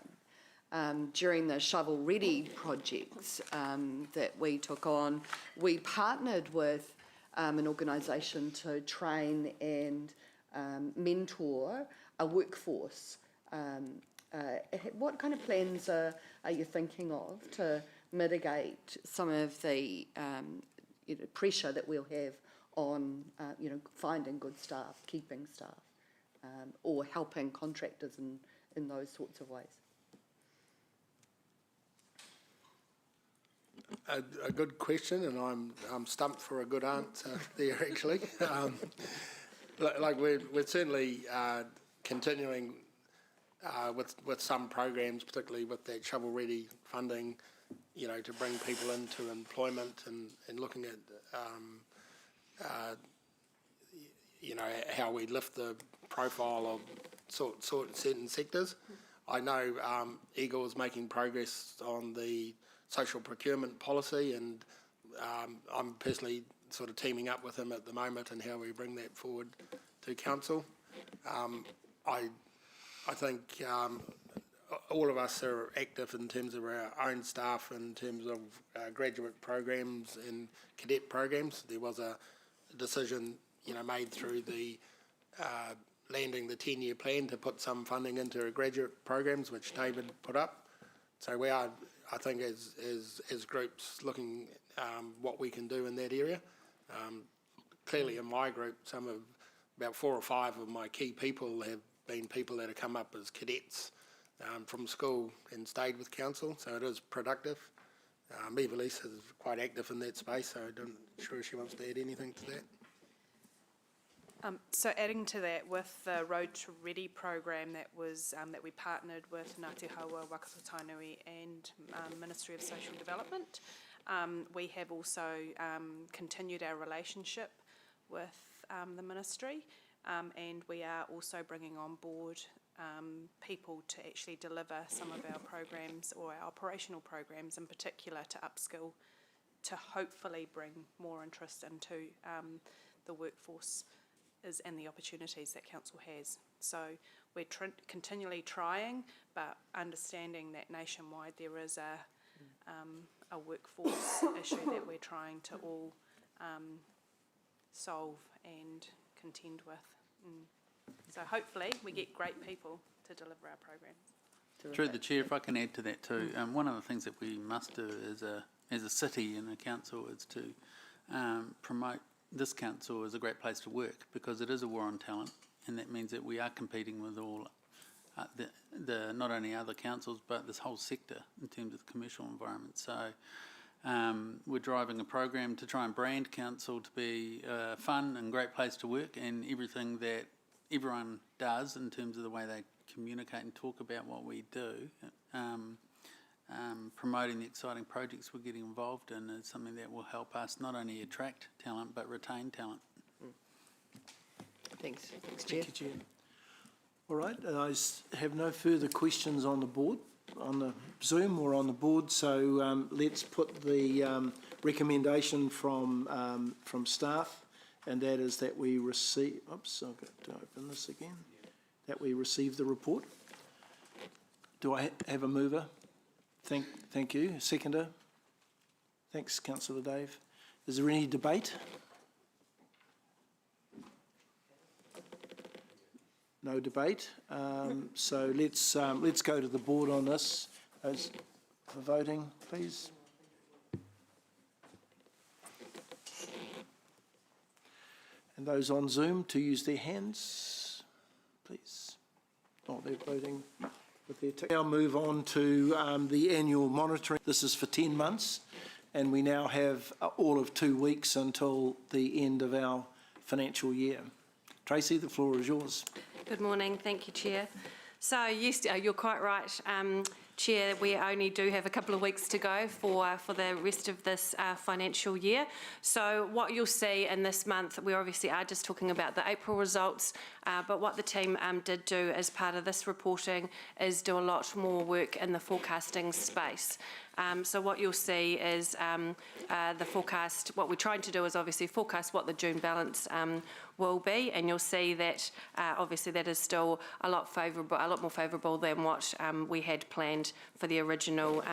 During the shovel-ready projects that we took on, we partnered with an organisation to train and mentor a workforce. What kind of plans are you thinking of to mitigate some of the pressure that we'll have on finding good staff, keeping staff, or helping contractors in those sorts of ways? A good question, and I'm stumped for a good answer there actually. Like we're certainly continuing with some programs, particularly with that shovel-ready funding, you know, to bring people into employment and looking at you know, how we lift the profile of certain sectors. I know Eagle is making progress on the social procurement policy, and I'm personally sort of teaming up with him at the moment and how we bring that forward to council. I I think all of us are active in terms of our own staff, in terms of graduate programs and cadet programs. There was a decision, made through the landing the 10-year plan to put some funding into our graduate programs, which David put up. So we are, I think, as groups looking what we can do in that area. Clearly in my group, about 4 or 5 of my key people have been people that have come up as cadets from school and stayed with council, so it is productive. Eva-Lisa is quite active in that space, so I'm not sure if she wants to add anything to that. So adding to that, with the Road to Ready program that was that we partnered with Ngāti Haua, Wakato Tainui and Ministry of Social Development, we have also continued our relationship with the ministry, and we are also bringing on board people to actually deliver some of our programs, or our operational programs in particular, to upskill, to hopefully bring more interest into the workforce and the opportunities that council has. So we're continually trying, but understanding that nationwide there is a workforce issue that we're trying to all solve and contend with. So hopefully we get great people to deliver our programs. Through the chair, if I can add to that too, one of the things that we must do as a city and a council is to promote this council as a great place to work, because it is a war on talent, and that means that we are competing with all the not only other councils but this whole sector in terms of the commercial environment. So we're driving a program to try and brand council to be a fun and great place to work, and everything that everyone does in terms of the way they communicate and talk about what we do, promoting the exciting projects we're getting involved in, is something that will help us not only attract talent but retain talent. Thanks, Chair. Thank you, Chair. All right, I have no further questions on the board, on the Zoom or on the board, so let's put the recommendation from staff, and that is that we receive, oops, I've got to open this again, that we receive the report. Do I have a mover? Thank you. Seconder? Thanks, Councillor Dave. Is there any debate? No debate. So let's go to the board on this. Those for voting, please. And those on Zoom to use their hands, please. Oh, they're voting with their tick. Now move on to the annual monitoring. This is for 10 months, and we now have all of 2 weeks until the end of our financial year. Tracy, the floor is yours. Good morning. Thank you, Chair. So, yes, you're quite right, Chair. We only do have a couple of weeks to go for the rest of this financial year. So what you'll see in this month, we obviously are just talking about the April results, but what the team did do as part of this reporting is do a lot more work in the forecasting space. So what you'll see is the forecast. What we're trying to do is obviously forecast what the June balance will be, and you'll see that obviously that is still a lot more favourable than what we had planned for the original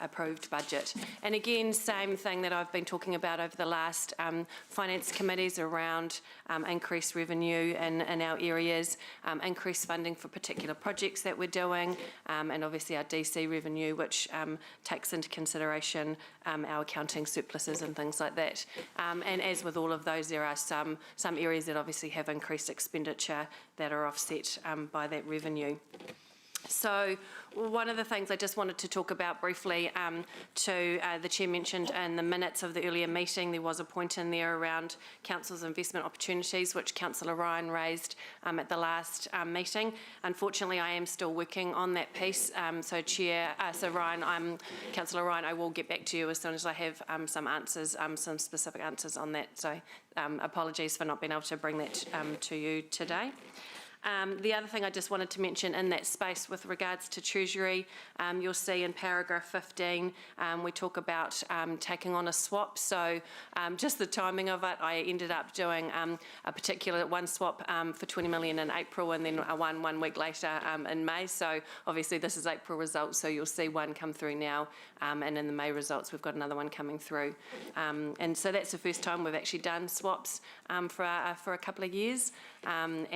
approved budget. And again, same thing that I've been talking about over the last finance committees around increased revenue in our areas, increased funding for particular projects that we're doing, and obviously our DC revenue, which takes into consideration our accounting surpluses and things like that. And as with all of those, there are some areas that obviously have increased expenditure that are offset by that revenue. So one of the things I just wanted to talk about briefly, the Chair mentioned in the minutes of the earlier meeting, there was a point in there around Council's investment opportunities, which Councillor Ryan raised at the last meeting. Unfortunately, I am still working on that piece. So Ryan, Councillor Ryan, I will get back to you as soon as I have some answers, some specific answers on that. So apologies for not being able to bring that to you today. The other thing I just wanted to mention in that space with regards to Treasury, you'll see in paragraph 15, we talk about taking on a swap. So just the timing of it, I ended up doing a particular one swap for 20 million in April and then one week later in May. So obviously this is April results, so you'll see one come through now, and in the May results we've got another one coming through. And so that's the first time we've actually done swaps for a couple of years, and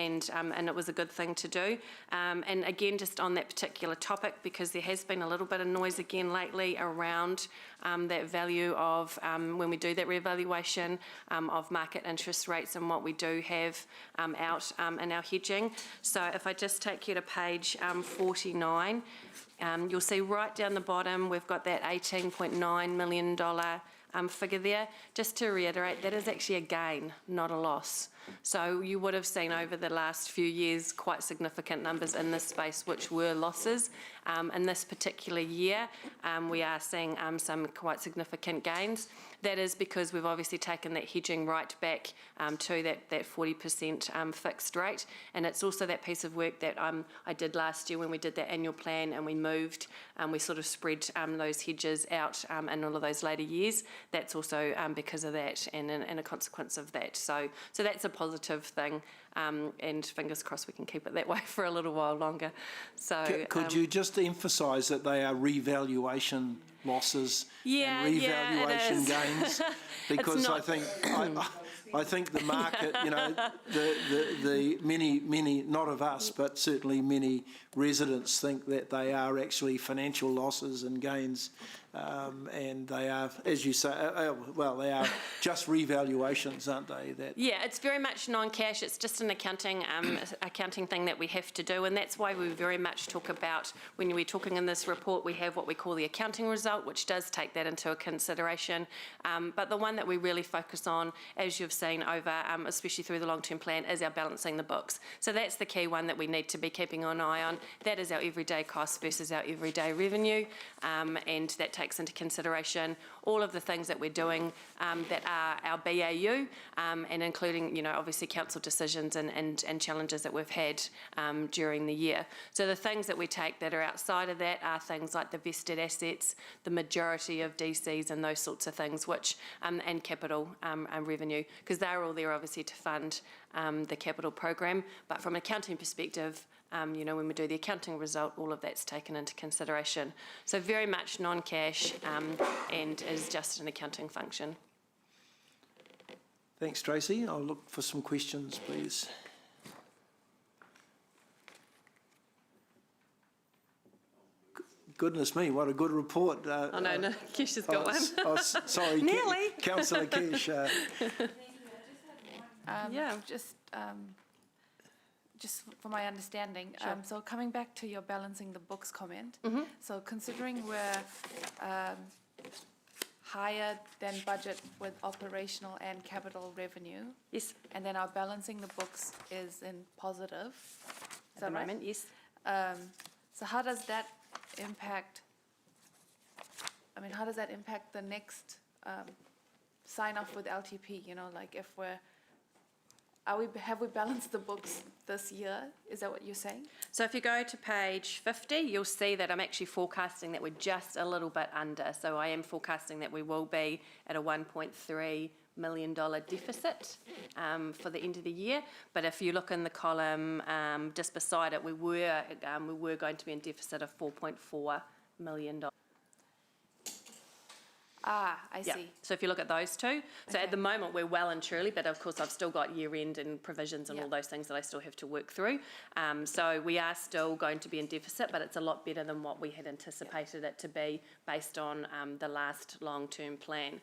it was a good thing to do. And again, just on that particular topic, because there has been a little bit of noise again lately around that value of when we do that reevaluation of market interest rates and what we do have out in our hedging. So if I just take you to page 49, you'll see right down the bottom we've got that $18.9 million figure there. Just to reiterate, that is actually a gain, not a loss. So you would have seen over the last few years quite significant numbers in this space which were losses. In this particular year, we are seeing some quite significant gains. That is because we've obviously taken that hedging right back to that 40% fixed rate. And it's also that piece of work that I did last year when we did that annual plan and we moved, we sort of spread those hedges out in all of those later years. That's also because of that and a consequence of that. So that's a positive thing, and fingers crossed we can keep it that way for a little while longer. So Could you just emphasise that they are revaluation losses and revaluation gains? Because I think the market, you know, the many, not of us, but certainly many residents think that they are actually financial losses and gains, and they are, as you say, well, they are just revaluations, aren't they? Yeah, it's very much non-cash. It's just an accounting thing that we have to do, and that's why we very much talk about, when we're talking in this report, we have what we call the accounting result, which does take that into consideration. But the one that we really focus on, as you've seen over, especially through the long-term plan, is our balancing the books. So that's the key one that we need to be keeping an eye on. That is our everyday cost versus our everyday revenue, and that takes into consideration all of the things that we're doing that are our BAU, and including, you know, obviously council decisions and challenges that we've had during the year. So the things that we take that are outside of that are things like the vested assets, the majority of DCs and those sorts of things, which and capital revenue, because they're all there obviously to fund the capital program. But from an accounting perspective, you know, when we do the accounting result, all of that's taken into consideration. So very much non-cash and is just an accounting function. Thanks, Tracy. I'll look for some questions, please. Goodness me, what a good report. Oh, no, Kesha's got one. Sorry, Nearly. Councillor Kesh. Just for my understanding, so coming back to your balancing the books comment, so considering we're higher than budget with operational and capital revenue, yes, and then our balancing the books is in positive, at the moment, yes. So how does that impact, how does that impact the next sign off with LTP, you know, like if have we balanced the books this year? Is that what you're saying? So if you go to page 50, you'll see that I'm actually forecasting that we're just a little bit under. So I am forecasting that we will be at a $1.3 million deficit for the end of the year. But if you look in the column just beside it, we were going to be in deficit of $4.4 million. Ah, I see. So if you look at those two, so at the moment we're well and truly, but of course I've still got year end and provisions and all those things that I still have to work through. So we are still going to be in deficit, but it's a lot better than what we had anticipated it to be based on the last long-term plan.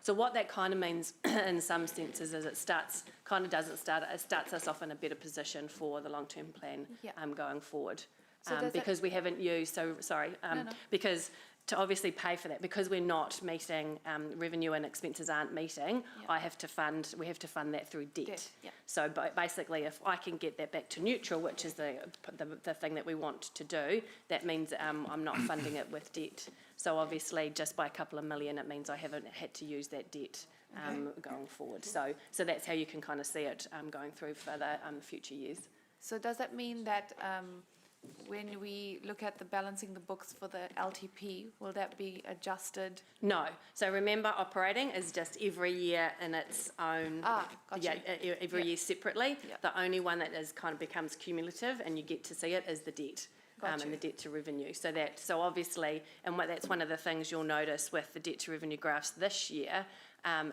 So what that kind of means in some senses is it starts us off in a better position for the long-term plan going forward. Because we haven't used, because to obviously pay for that, because we're not meeting, revenue and expenses aren't meeting, we have to fund that through debt. So basically if I can get that back to neutral, which is the thing that we want to do, that means I'm not funding it with debt. So obviously just by a couple of million, it means I haven't had to use that debt going forward. So that's how you can kind of see it going through for the future years. So does that mean that when we look at the balancing the books for the LTP, will that be adjusted? No. So remember, operating is just every year in its own. Gotcha. Yeah, every Yeah. year separately. Yeah. The only one that is kind of becomes cumulative and you get to see it is the debt. Gotcha. And the debt to revenue. So obviously, and that's one of the things you'll notice with the debt to revenue graphs this year,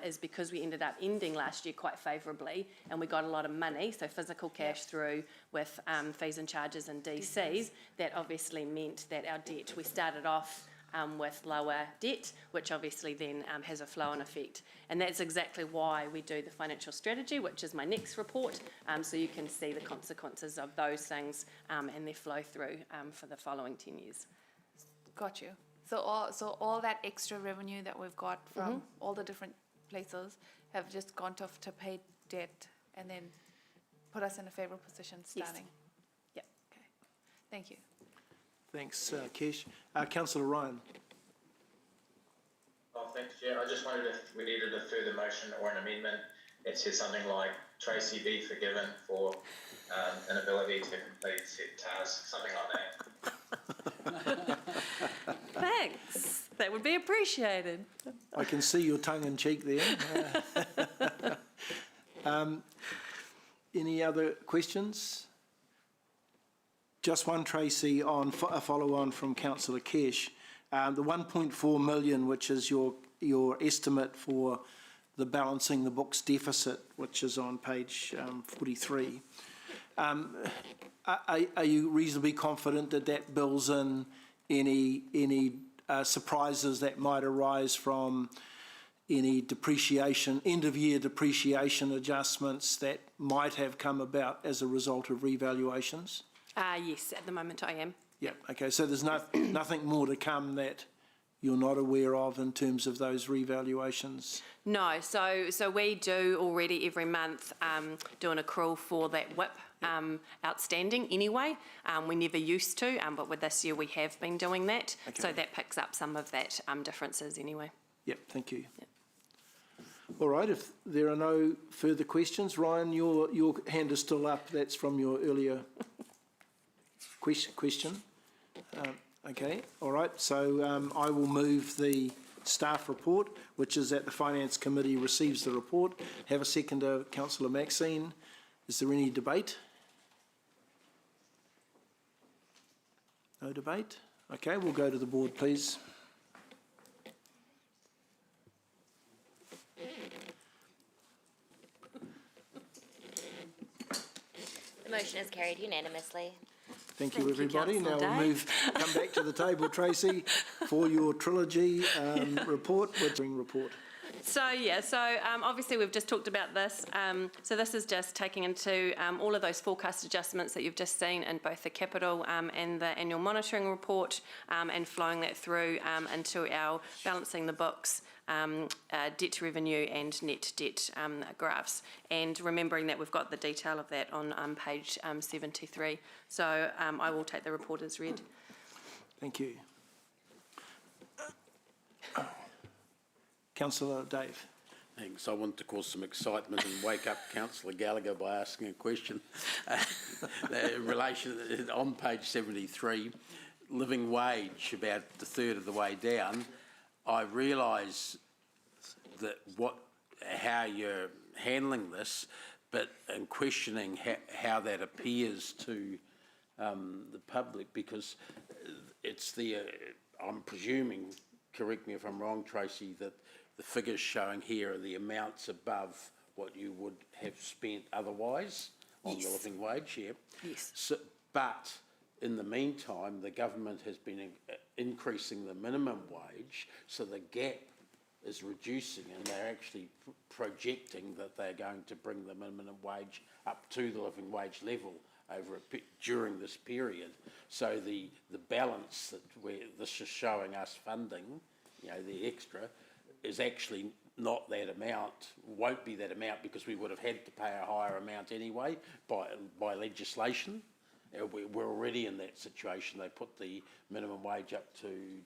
is because we ended up ending last year quite favourably and we got a lot of money, so physical cash through with fees and charges and DCs, that obviously meant that our debt, we started off with lower debt, which obviously then has a flow-on effect. And that's exactly why we do the financial strategy, which is my next report, so you can see the consequences of those things and their flow through for the following 10 years. Got you. So all that extra revenue that we've got from all the different places have just gone off to pay debt and then put us in a favourable position starting? Yep. Okay. Thank you. Thanks, Kesh. Councillor Ryan. Oh, thanks, Chair. I just wondered if we needed a further motion or an amendment that says something like Tracy be forgiven for inability to complete set tasks, something like that. Thanks. That would be appreciated. I can see your tongue in cheek there. Any other questions? Just one, Tracy, on a follow-on from Councillor Kesh. The 1.4 million, which is your estimate for the balancing the books deficit, which is on page 43. Are you reasonably confident that that builds in any surprises that might arise from any depreciation, end-of-year depreciation adjustments that might have come about as a result of revaluations? Yes, at the moment I am. Yeah, okay, so there's nothing more to come that you're not aware of in terms of those revaluations? No, so we do already every month do an accrual for that WIP outstanding anyway. We never used to, but with this year we have been doing that. Okay. So that picks up some of that differences anyway. Yep, thank you. Yep. All right, if there are no further questions, Ryan, your hand is still up. That's from your earlier question. Okay, all right, so I will move the staff report, which is that the Finance Committee receives the report. Have a seconder, Councillor Maxine. Is there any debate? No debate? Okay, we'll go to the board, please. The motion is carried unanimously. Thank you, Thank you, everybody. Now Councillor we'll Dave. come back to the table, Tracy, for your trilogy report, report. So obviously we've just talked about this. So this is just taking into all of those forecast adjustments that you've just seen in both the capital and the annual monitoring report, and flowing that through into our balancing the books, debt to revenue and net debt graphs, and remembering that we've got the detail of that on page 73. So I will take the report as read. Thank you. Councillor Dave. Thanks. I want to cause some excitement and wake up Councillor Gallagher by asking a question. In relation, on page 73, living wage, about the third of the way down, I realise that how you're handling this, but in questioning how that appears to the public, because it's I'm presuming, correct me if I'm wrong, Tracy, that the figures showing here are the amounts above what you would have spent otherwise on the living wage, yeah? Yes. So, but in the meantime, the government has been increasing the minimum wage, so the gap is reducing, and they're actually projecting that they're going to bring the minimum wage up to the living wage level during this period. So the balance that this is showing us funding, the extra, is actually not that amount, won't be that amount, because we would have had to pay a higher amount anyway by legislation. We're already in that situation. They put the minimum wage up to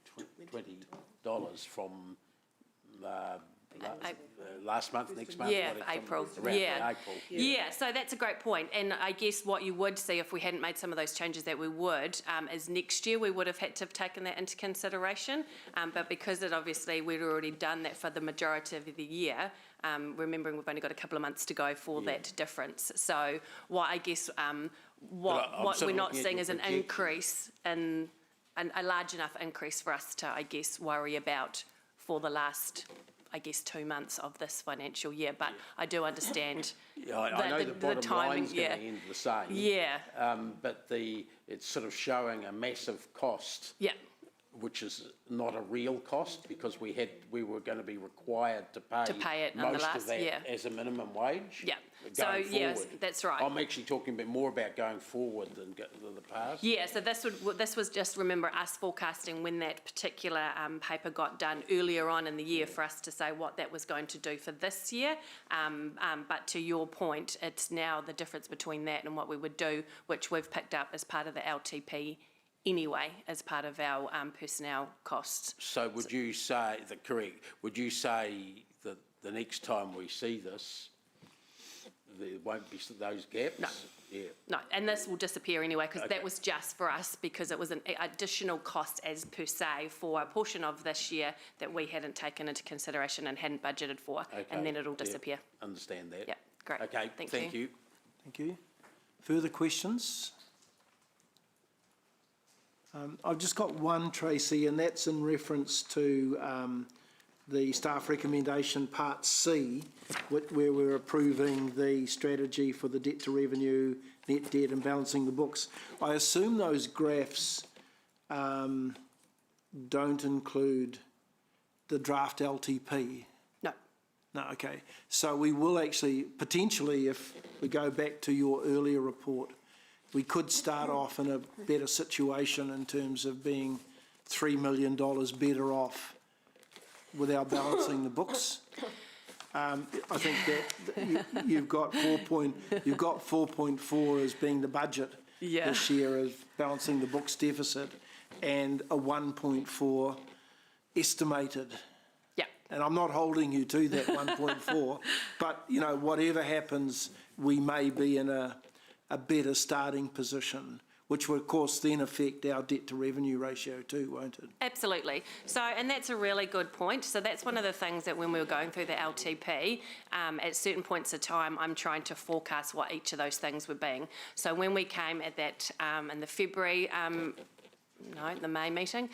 $20 from last month, next month? Yeah, whatever, April. around Yeah. April. Yeah, so that's a great point. And I guess what you would see if we hadn't made some of those changes that we would, is next year we would have had to have taken that into consideration. But because it obviously we'd already done that for the majority of the year, remembering we've only got a couple of months to go for that difference. So what I guess, what we're not seeing is an increase in, a large enough increase for us to, I guess, worry about for the last, I guess, 2 months of this financial year. But I do understand Yeah, I know the bottom timing, line's going to end the same. Yeah. But it's sort of showing a massive cost. Yeah. Which is not a real cost because we were going to be required to pay it on the most last, of that yeah. as a minimum wage. Yeah. So, Going yes, forward. that's right. I'm actually talking a bit more about going forward than the past. Yeah, so this was just, remember, us forecasting when that particular paper got done earlier on in the year for us to say what that was going to do for this year. But to your point, it's now the difference between that and what we would do, which we've picked up as part of the LTP anyway, as part of our personnel costs. So would you say that the next time we see this, there won't be those gaps? No. Yeah. No, and this will disappear anyway, because that was just for us, because it was an additional cost as per se for a portion of this year that we hadn't taken into consideration and hadn't budgeted for, and then it'll disappear. Understand that. Yeah, great. Okay, thank you. Thank you. Further questions? I've just got one, Tracy, and that's in reference to the staff recommendation part C, where we're approving the strategy for the debt to revenue, net debt and balancing the books. I assume those graphs don't include the draft LTP? No. No, okay. So we will actually, potentially, if we go back to your earlier report, we could start off in a better situation in terms of being $3 million better off without balancing the books. I think that you've got 4.4 as being the budget this year as balancing the books deficit, and a 1.4 estimated. Yeah. And I'm not holding you to that 1.4, but you know, whatever happens, we may be in a better starting position, which will of course then affect our debt to revenue ratio too, won't it? Absolutely. So, and that's a really good point. So that's one of the things that when we were going through the LTP, at certain points of time, I'm trying to forecast what each of those things were being. So when we came at that in the February, the May meeting,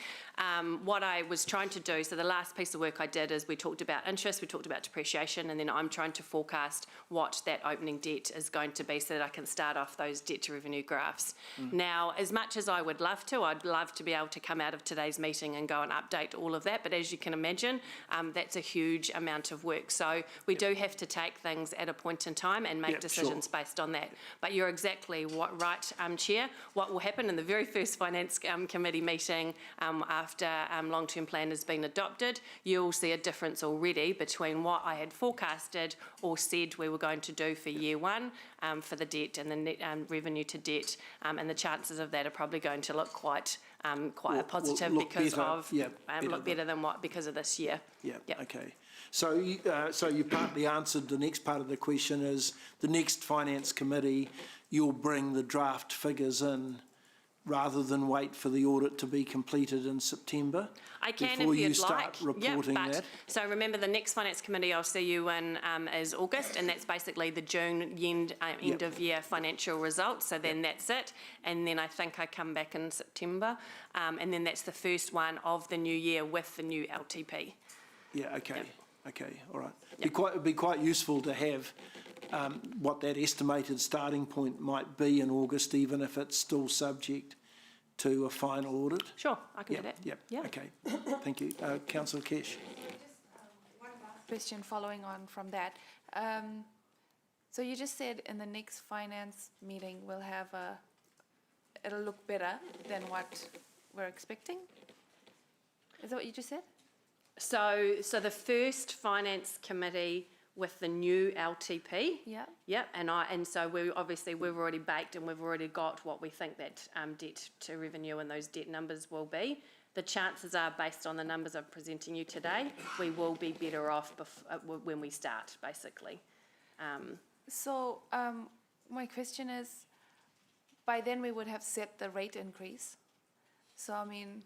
what I was trying to do, so the last piece of work I did is we talked about interest, we talked about depreciation, and then I'm trying to forecast what that opening debt is going to be so that I can start off those debt to revenue graphs. Now, as much as I would love to, I'd love to be able to come out of today's meeting and go and update all of that, but as you can imagine, that's a huge amount of work. So we do have to take things at a point in time and make decisions based on that. But you're exactly right, Chair. What will happen in the very first Finance Committee meeting after long-term plan has been adopted, you'll see a difference already between what I had forecasted or said we were going to do for year one for the debt and the net revenue to debt, and the chances of that are probably going to look quite positive because of look better than what because of this year. Yeah. Okay. So you partly answered the next part of the question is the next Finance Committee, you'll bring the draft figures in rather than wait for the audit to be completed in September? I can before if you you'd start like. reporting that? So remember the next Finance Committee I'll see you in is August, and that's basically the June end of year financial results. So then that's it. And then I think I come back in September. And then that's the first one of the new year with the new LTP. Yeah, okay. Okay, all right. It'd be quite useful to have what that estimated starting point might be in August, even if it's still subject to a final audit. Sure, I can do that. Yeah. Okay. Thank you. Councillor Kesh. One last question following on from that. So you just said in the next finance meeting we'll have it'll look better than what we're expecting? Is that what you just said? So the first Finance Committee with the new LTP Yep, and so we've already baked and we've already got what we think that debt to revenue and those debt numbers will be. The chances are, based on the numbers I'm presenting you today, we will be better off when we start, basically. So my question is, by then we would have set the rate increase. So I mean,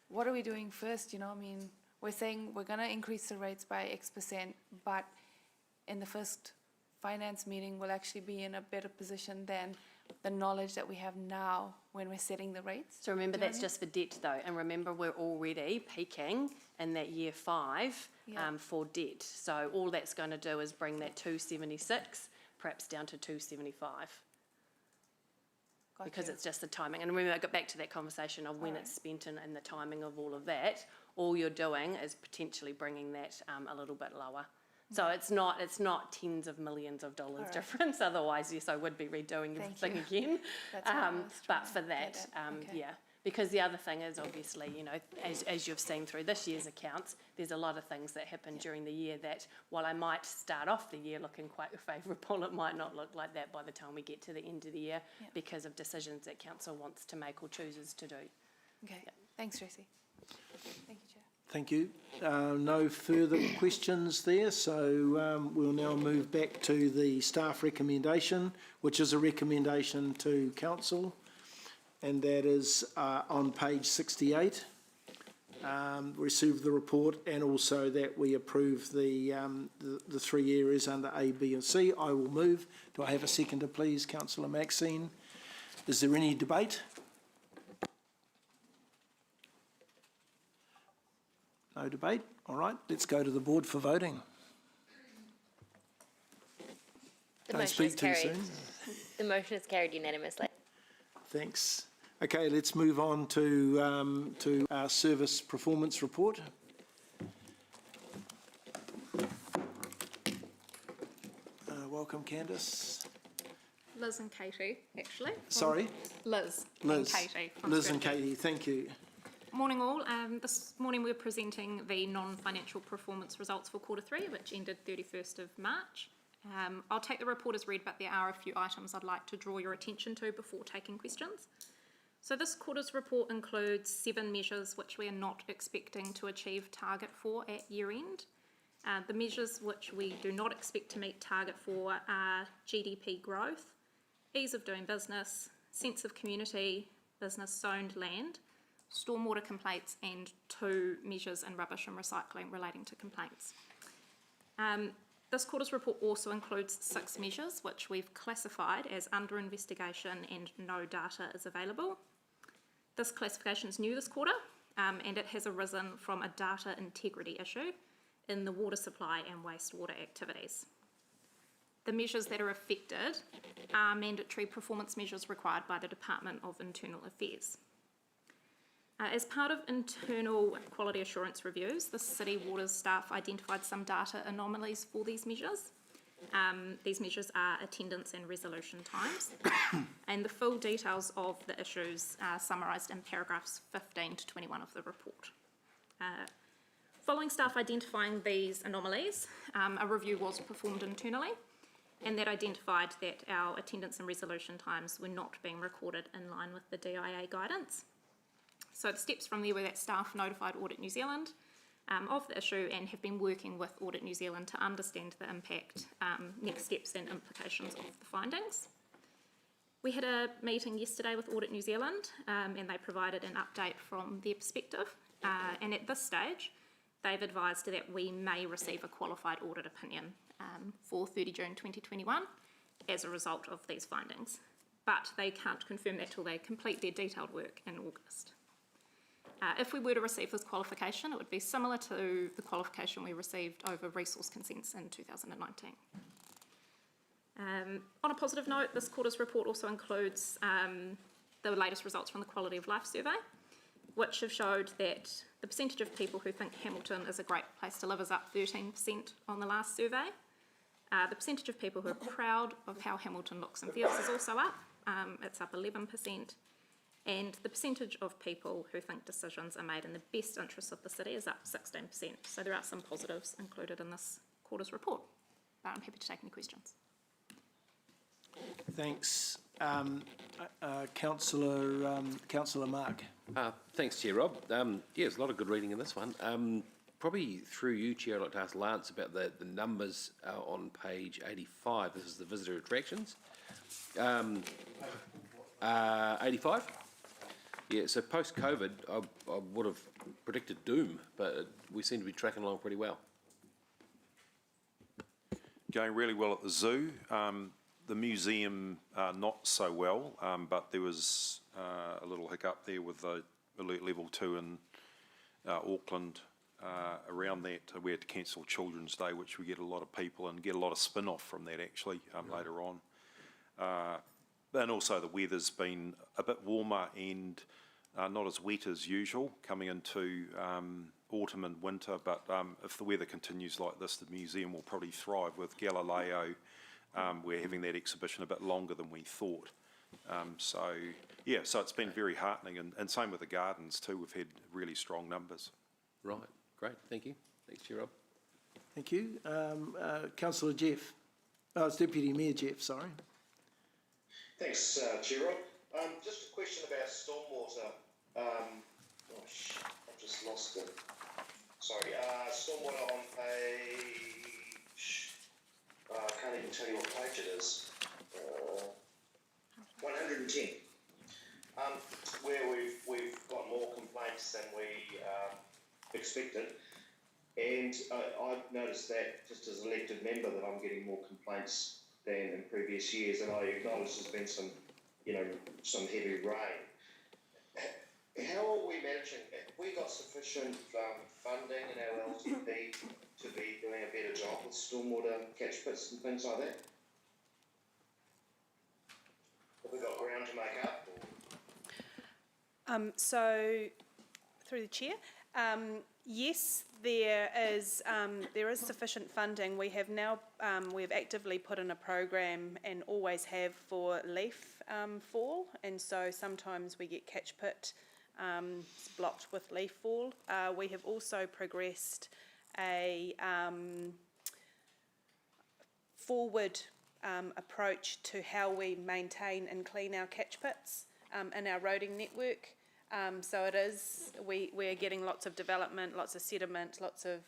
what are we doing first? You know, I mean, we're saying we're going to increase the rates by X%, but in the first finance meeting, we'll actually be in a better position than the knowledge that we have now when we're setting the rates. So remember, Do you know that's what I just for debt though, and remember we're already peaking in that year 5 for debt. So all that's going to do is bring that 276 perhaps down to 275. Got Because you. it's just the timing. And remember, I got back to that conversation of when it's spent and the timing of all of that. All you're doing is potentially bringing that a little bit lower. So it's not tens of millions of dollars difference. Otherwise, yes, I would be redoing everything again. That's what I was But trying for to that, get at. Okay. yeah. Because the other thing is obviously, you know, as you've seen through this year's accounts, there's a lot of things that happen during the year that, while I might start off the year looking quite favourable, it might not look like that by the time we get to the end of the year because of decisions that council wants to make or chooses to do. Okay, thanks, Tracy. Thank you, Chair. Thank you. No further questions there, so we'll now move back to the staff recommendation, which is a recommendation to council, and that is on page 68. Receive the report, and also that we approve the 3 areas under A, B and C. I will move. Do I have a seconder, please, Councillor Maxine? Is there any debate? No debate? All right, let's go to the board for voting. Don't speak too soon. The motion is carried unanimously. Thanks. Okay, let's move on to our service performance report. Welcome, Candice. Liz and Katie, actually. Sorry? Liz. Liz. And Katie. From Liz and Strategy. Katie, thank you. Morning all. This morning we're presenting the non-financial performance results for Q3, which ended 31st of March. I'll take the report as read, but there are a few items I'd like to draw your attention to before taking questions. So this quarter's report includes 7 measures which we are not expecting to achieve target for at year end. The measures which we do not expect to meet target for are GDP growth, ease of doing business, sense of community, business zoned land, stormwater complaints, and 2 measures in rubbish and recycling relating to complaints. This quarter's report also includes 6 measures which we've classified as under investigation and no data is available. This classification is new this quarter, and it has arisen from a data integrity issue in the water supply and wastewater activities. The measures that are affected are mandatory performance measures required by the Department of Internal Affairs. As part of internal quality assurance reviews, the City Waters staff identified some data anomalies for these measures. These measures are attendance and resolution times, and the full details of the issues are summarised in paragraphs 15 to 21 of the report. Following staff identifying these anomalies, a review was performed internally, and that identified that our attendance and resolution times were not being recorded in line with the DIA guidance. So the steps from there were that staff notified Audit New Zealand of the issue and have been working with Audit New Zealand to understand the impact, next steps and implications of the findings. We had a meeting yesterday with Audit New Zealand and they provided an update from their perspective, and at this stage they've advised that we may receive a qualified audit opinion for 30 June 2021 as a result of these findings, but they can't confirm that till they complete their detailed work in August. If we were to receive this qualification, it would be similar to the qualification we received over resource consents in 2019. On a positive note, this quarter's report also includes the latest results from the Quality of Life Survey, which have showed that the percentage of people who think Hamilton is a great place to live is up 13% on the last survey. The percentage of people who are proud of how Hamilton looks and feels is also up. It's up 11%. And the percentage of people who think decisions are made in the best interests of the city is up 16%. So there are some positives included in this quarter's report. but I'm happy to take any questions. Thanks. Councillor Mark. Thanks, Chair Rob. Yeah, there's a lot of good reading in this one. Probably through you, Chair, I'd like to ask Lance about the numbers on page 85. This is the visitor attractions. 85? Yeah, so post-COVID, I would have predicted doom, but we seem to be tracking along pretty well. Going really well at the zoo. The museum, not so well, but there was a little hiccup there with the alert level 2 in Auckland. Around that, we had to cancel Children's Day, which we get a lot of people and get a lot of spin-off from that actually later on. And also the weather's been a bit warmer and not as wet as usual coming into autumn and winter, but if the weather continues like this, the museum will probably thrive. With Galileo, we're having that exhibition a bit longer than we thought. So it's been very heartening, and same with the gardens too. We've had really strong numbers. Right, great, thank you. Thanks, Chair Rob. Thank you. Councillor Jeff. Oh, it's Deputy Mayor Jeff, sorry. Thanks, Chair Rob. Just a question about stormwater. I've just lost it. Sorry, stormwater on page, I can't even tell you what page it is. 110. Where we've got more complaints than we expected. And I've noticed that just as an elected member that I'm getting more complaints than in previous years, and I acknowledge there's been some heavy rain. How are we managing? Have we got sufficient funding in our LTP to be doing a better job with stormwater catch pits and things like that? Have we got ground to make up? So, through the chair, yes, there is sufficient funding. We have now we've actively put in a program and always have for leaf fall, and so sometimes we get catch pit blocked with leaf fall. We have also progressed a forward approach to how we maintain and clean our catch pits in our roading network. So it is, we're getting lots of development, lots of sediment, lots of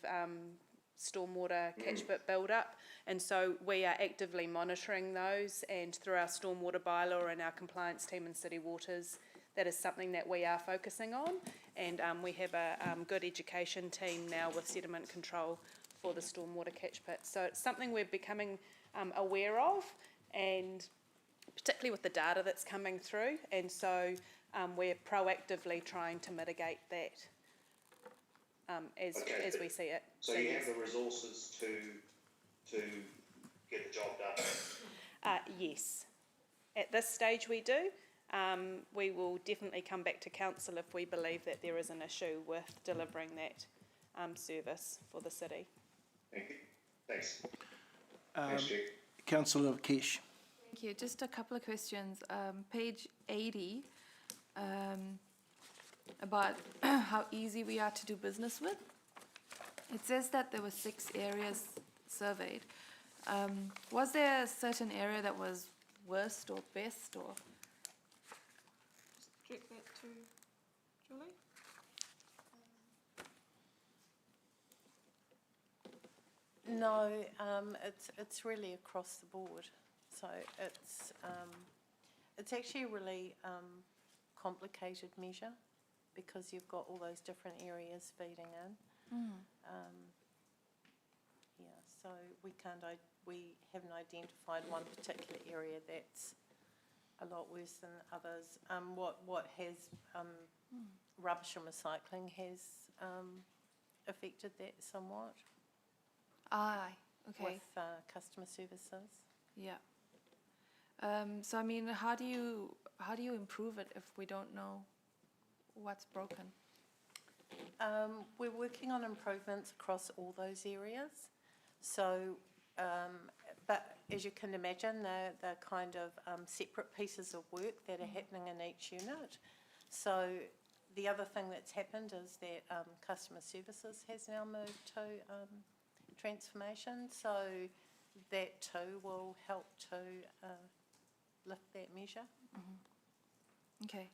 stormwater catch pit build-up, and so we are actively monitoring those, and through our stormwater bylaw and our compliance team in City Waters, that is something that we are focusing on, and we have a good education team now with sediment control for the stormwater catch pit. So it's something we're becoming aware of, and particularly with the data that's coming through, and so we're proactively trying to mitigate that as we see it. So you have the resources to get the job done? Yes. At this stage we do. We will definitely come back to council if we believe that there is an issue with delivering that service for the city. Thank you. Thanks. Councillor Kesh. Thank you. Just a couple of questions. Page 80, about how easy we are to do business with. It says that there were 6 areas surveyed. Was there a certain area that was worst or best, or? Just direct that to Julie. No, it's really across the board. So it's actually a really complicated measure because you've got all those different areas feeding in. So we haven't identified one particular area that's a lot worse than others. What has rubbish and recycling has affected that somewhat. Okay. With customer services. Yeah. So I mean, how do you improve it if we don't know what's broken? We're working on improvements across all those areas. So, but as you can imagine, they're kind of separate pieces of work that are happening in each unit. So the other thing that's happened is that customer services has now moved to transformation. So that too will help to lift that measure. Okay,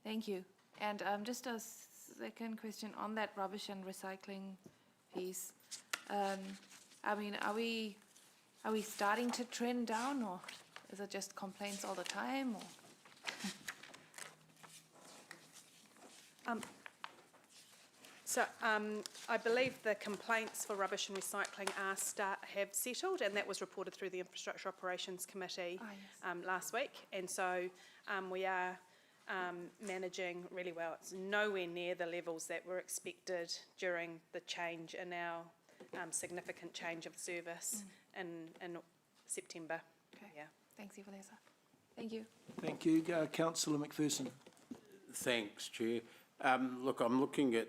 thank you. And just a second question on that rubbish and recycling piece. I mean, are we starting to trend down, or is it just complaints all the time, or? I believe the complaints for rubbish and recycling have settled, and that was reported through the Infrastructure Operations Committee last week. And so we are managing really well. It's nowhere near the levels that were expected during the change in our significant change of service in September. Okay. Yeah. Thanks, Evelisa. Thank you. Thank you. Councillor McPherson. Thanks, Chair. Look, I'm looking at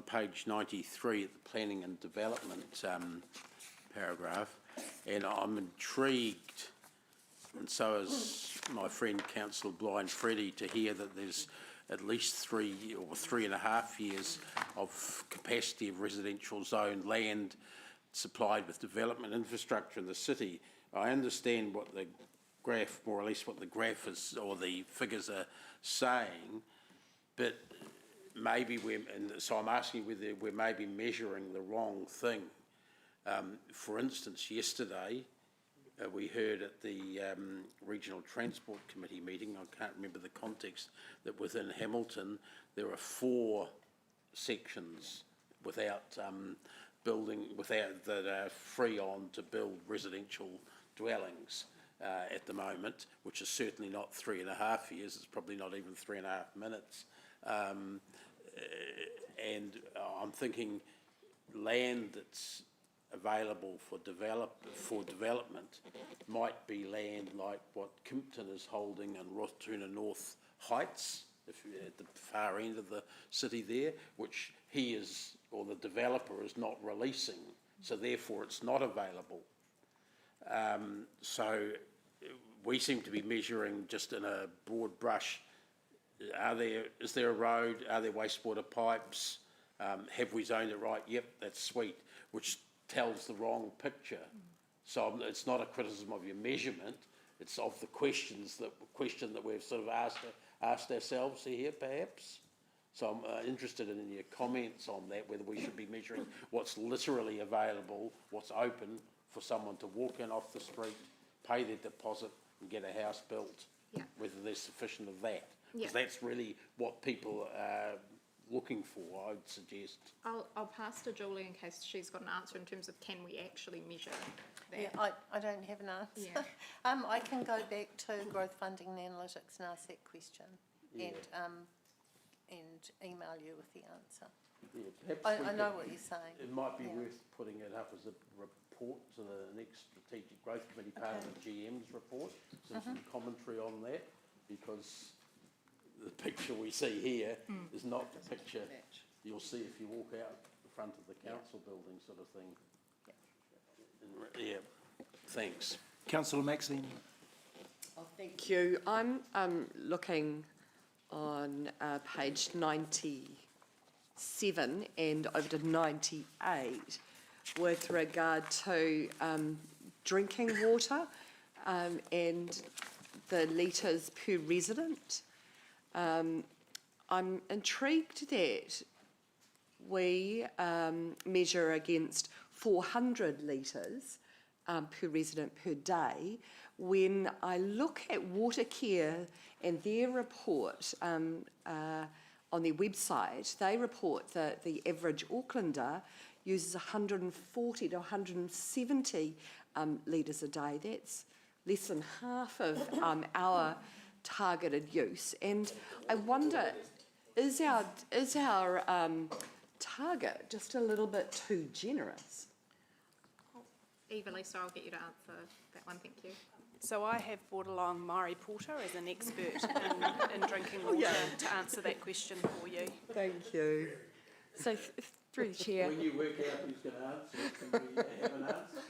page 93 at the Planning and Development paragraph, and I'm intrigued, and so is my friend Councillor Blind Freddie, to hear that there's at least 3 or 3.5 years of capacity of residential zone land supplied with development infrastructure in the city. I understand what the graph, more or less what the graph is, or the figures are saying, but maybe so I'm asking whether we're maybe measuring the wrong thing. For instance, yesterday we heard at the Regional Transport Committee meeting, I can't remember the context, that within Hamilton there are 4 sections without that are free on to build residential dwellings at the moment, which is certainly not 3.5 years. It's probably not even 3.5 minutes. And I'm thinking land that's available for development might be land like what Kimpton is holding in Rotuna North Heights, at the far end of the city there, which he is, or the developer is not releasing, so therefore it's not available. So we seem to be measuring just in a broad brush. Is there a road? Are there wastewater pipes? Have we zoned it right? Yep, that's sweet, which tells the wrong picture. So it's not a criticism of your measurement, it's of the question that we've sort of asked ourselves here, perhaps. So I'm interested in your comments on that, whether we should be measuring what's literally available, what's open for someone to walk in off the street, pay their deposit and get a house built, whether there's sufficient of that. Because that's really what people are looking for, I'd suggest. I'll pass to Julie in case she's got an answer in terms of can we actually measure that? Yeah, I don't have an answer. Yeah. I can go back to growth funding and analytics and ask that question and email you with the answer. Yeah, I know what you're saying. It might be worth putting it up as a report to the next Strategic Growth Committee, part of the GM's report, some commentary on that, because the picture we see here is not the picture you'll see if you walk out the front of the council building, sort of thing. Yeah, thanks. Councillor Maxine. Oh, thank you. I'm looking on page 97 and over to 98 with regard to drinking water and the litres per resident. I'm intrigued that we measure against 400 litres per resident per day. When I look at Watercare and their report on their website, they report that the average Aucklander uses 140 to 170 litres a day. That's less than half of our targeted use. And I wonder, is our target just a little bit too generous? Evelisa, I'll get you to answer that one, thank you. So I have brought along Mari Porter as an expert in drinking water to answer that question for you. Thank you. So through the chair. When you work out who's going to answer, can we have an answer?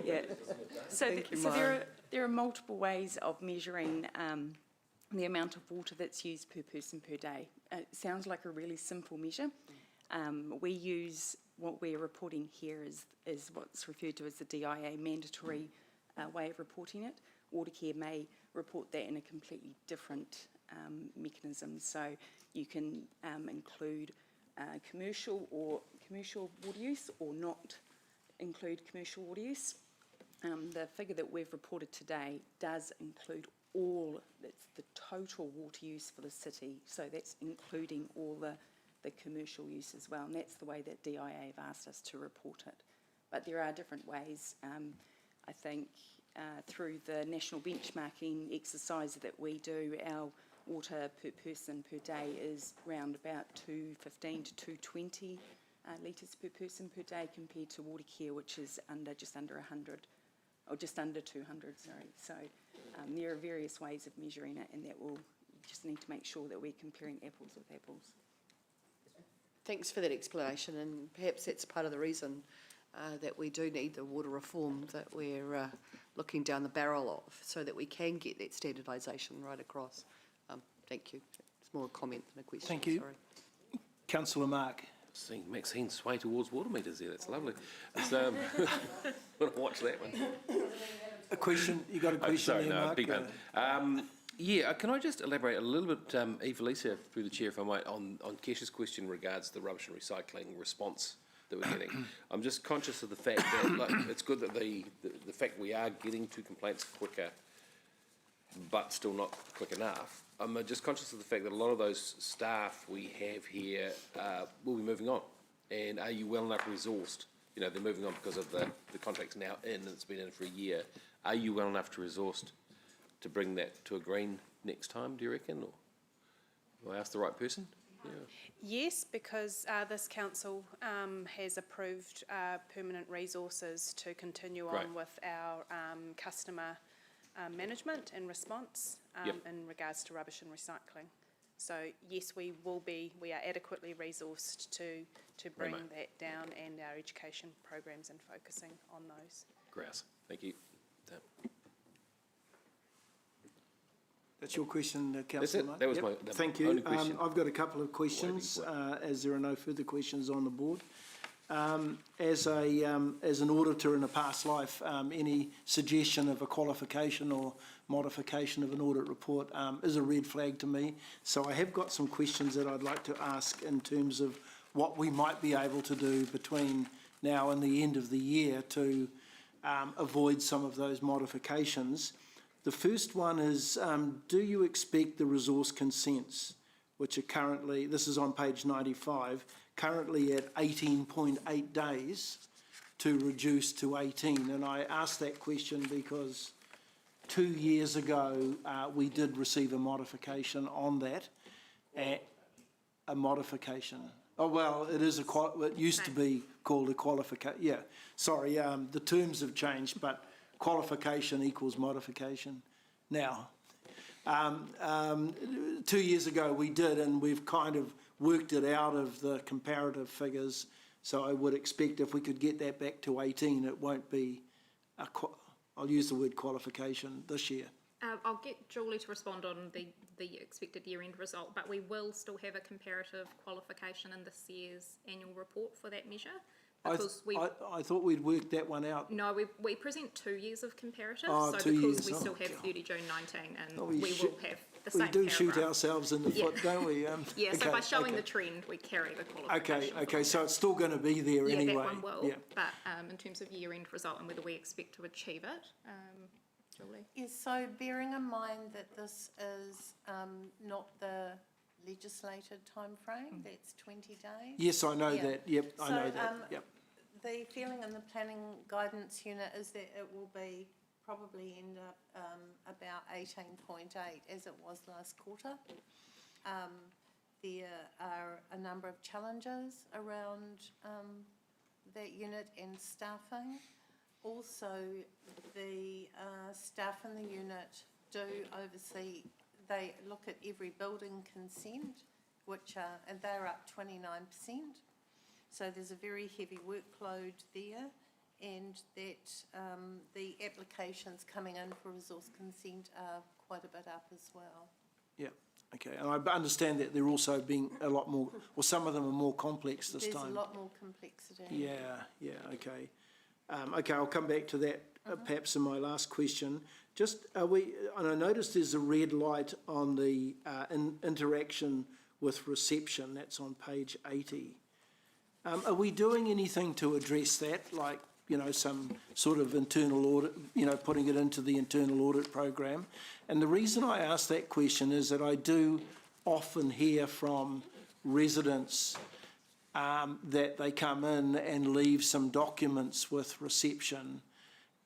Yeah. So there are multiple ways of measuring the amount of water that's used per person per day. It sounds like a really simple measure. We use what we're reporting here is what's referred to as the DIA mandatory way of reporting it. Watercare may report that in a completely different mechanism. So you can include commercial water use or not include commercial water use. The figure that we've reported today does include all, that's the total water use for the city, so that's including all the commercial use as well, and that's the way that DIA have asked us to report it. But there are different ways. I think through the national benchmarking exercise that we do, our water per person per day is round about 215 to 220 litres per person per day, compared to Watercare, which is just under 100, or just under 200, sorry. So there are various ways of measuring it, and that will, you just need to make sure that we're comparing apples with apples. Thanks for that explanation, and perhaps that's part of the reason that we do need the water reform that we're looking down the barrel of, so that we can get that standardisation right across. Thank you. It's more a comment than a question. Thank you. Sorry. Councillor Mark. Seeing Maxine sway towards water meters there, that's lovely. So, want to watch that one. A question? You got a question Sorry, there, no, Mark? big one. Yeah, can I just elaborate a little bit, Eva Lisa, through the chair, if I might, on Kesh's question regards the rubbish and recycling response that we're getting. I'm just conscious of the fact that it's good that the fact we are getting to complaints quicker, but still not quick enough. I'm just conscious of the fact that a lot of those staff we have here will be moving on. And are you well enough resourced? You know, they're moving on because of the contract's now in, and it's been in for a year. Are you well enough resourced to bring that to a green next time, do you reckon? Or do I ask the right person? Yeah. Yes, because this council has approved permanent resources to continue on with our customer management and response in regards to rubbish and recycling. So yes, we are adequately resourced to bring that down, and our education programs and focusing on those. Grouse, thank you. That's your question, Councillor Mark? That was my Thank you. only question. I've got a couple of questions, as there are no further questions on the board. As an auditor in a past life, any suggestion of a qualification or modification of an audit report is a red flag to me. So I have got some questions that I'd like to ask in terms of what we might be able to do between now and the end of the year to avoid some of those modifications. The first one is, do you expect the resource consents, which are currently, this is on page 95, currently at 18.8 days, to reduce to 18? And I asked that question because 2 years ago, we did receive a modification on that. A modification. Oh, well, it is it used to be called a qualification. Yeah, sorry, the terms have changed, but qualification equals modification now. 2 years ago we did, and we've kind of worked it out of the comparative figures. So I would expect if we could get that back to 18, it won't be, I'll use the word qualification this year. I'll get Julie to respond on the expected year-end result, but we will still have a comparative qualification in this year's annual report for that measure. I thought we'd worked that one out. No, we present 2 years of comparative, Oh, so 2 because years. we still have God. 30 June 19, and Oh, we will have the same We do shoot paragraph. ourselves in the foot, don't we? Yeah, so by showing okay. the trend, we carry the qualification. Okay, so it's still going to be there anyway. Yeah, that one will, Yeah. but in terms of year-end result and whether we expect to achieve it, Julie? Yes, so bearing in mind that this is not the legislated timeframe, that's 20 days. Yes, I know Yeah. that. Yep, I know that. Yep. The feeling in the planning guidance unit is that it will be probably end up about 18.8 as it was last quarter. There are a number of challenges around that unit and staffing. Also, the staff in the unit do oversee, they look at every building consent, and they're up 29%. So there's a very heavy workload there, and that the applications coming in for resource consent are quite a bit up as well. Yeah, okay. Okay, and I understand that they're also being a lot more, or some of them are more complex this time. There's a lot more complexity. Yeah, okay. Okay, I'll come back to that perhaps in my last question. Just, and I noticed there's a red light on the interaction with reception, that's on page 80. Are we doing anything to address that, like, you know, some sort of internal audit, you know, putting it into the internal audit program? And the reason I ask that question is that I do often hear from residents that they come in and leave some documents with reception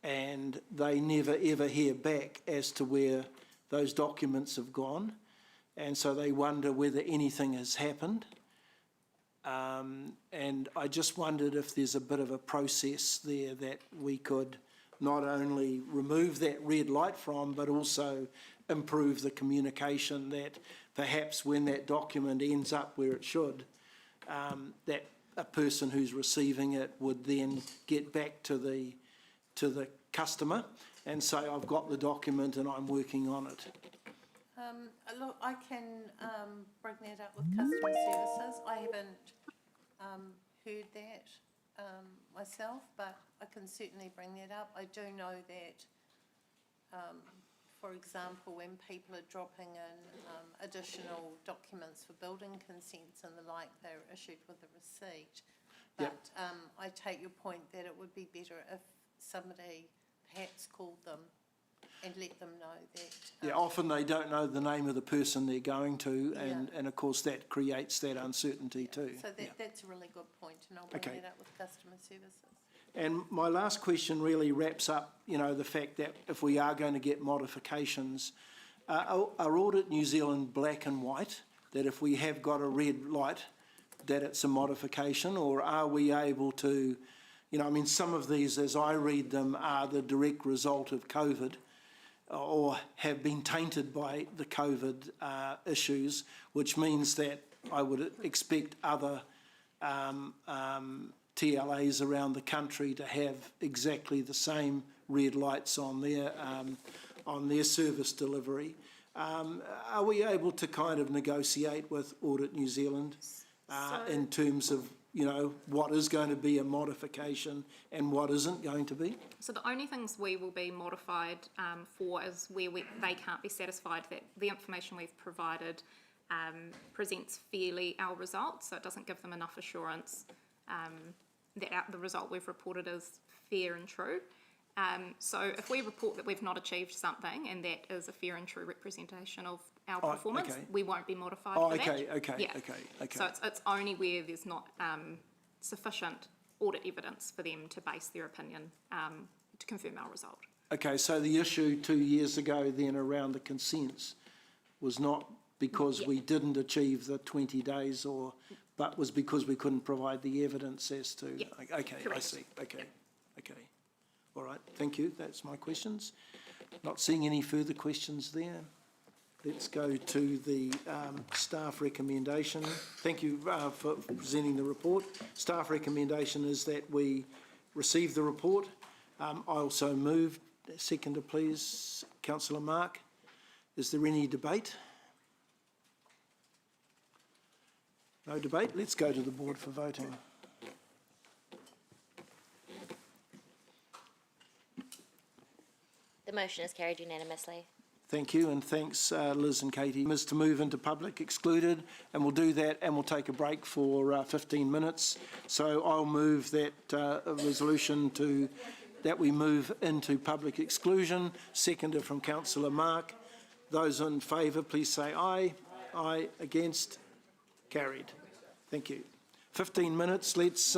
and they never ever hear back as to where those documents have gone. And so they wonder whether anything has happened. And I just wondered if there's a bit of a process there that we could not only remove that red light from, but also improve the communication, that perhaps when that document ends up where it should, that a person who's receiving it would then get back to the customer and say, I've got the document and I'm working on it. Look, I can bring that up with customer services. I haven't heard that myself, but I can certainly bring that up. I do know that, for example, when people are dropping in additional documents for building consents and the like, they're issued with a receipt. But I take your point that it would be better if somebody perhaps called them and let them know that. Yeah, often they don't know the name of the person they're going to, and of course that creates that uncertainty too. So that's a really good point, and I'll bring that up with customer services. And my last question really wraps up, you know, the fact that if we are going to get modifications, are Audit New Zealand black and white, that if we have got a red light, that it's a modification, or are we able to, you know, I mean, some of these, as I read them, are the direct result of COVID, or have been tainted by the COVID issues, which means that I would expect other TLAs around the country to have exactly the same red lights on their service delivery. Are we able to kind of negotiate with Audit New Zealand in terms of, you know, what is going to be a modification and what isn't going to be? So the only things we will be modified for is where they can't be satisfied that the information we've provided presents fairly our results, so it doesn't give them enough assurance that the result we've reported is fair and true. So if we report that we've not achieved something and that is a fair and true representation of our performance, we won't be modified for that. Okay. So it's only where there's not sufficient audit evidence for them to base their opinion to confirm our result. Okay, so the issue 2 years ago then around the consents was not because we didn't achieve the 20 days but was because we couldn't provide the evidence as to... Okay, correct. I see. Okay. All right, thank you. That's my questions. Not seeing any further questions there. Let's go to the staff recommendation. Thank you for presenting the report. Staff recommendation is that we receive the report. I also move. Seconder, please. Councillor Mark. Is there any debate? No debate. Let's go to the board for voting. The motion is carried unanimously. Thank you, and thanks Liz and Katie. Is to move into public excluded, and we'll do that and we'll take a break for 15 minutes. So I'll move that a resolution that we move into public exclusion. Seconded from Councillor Mark. Those in favour, please say aye. Aye. Against? Carried. Thank you. 15 minutes. Let's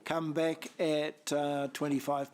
come back at 25.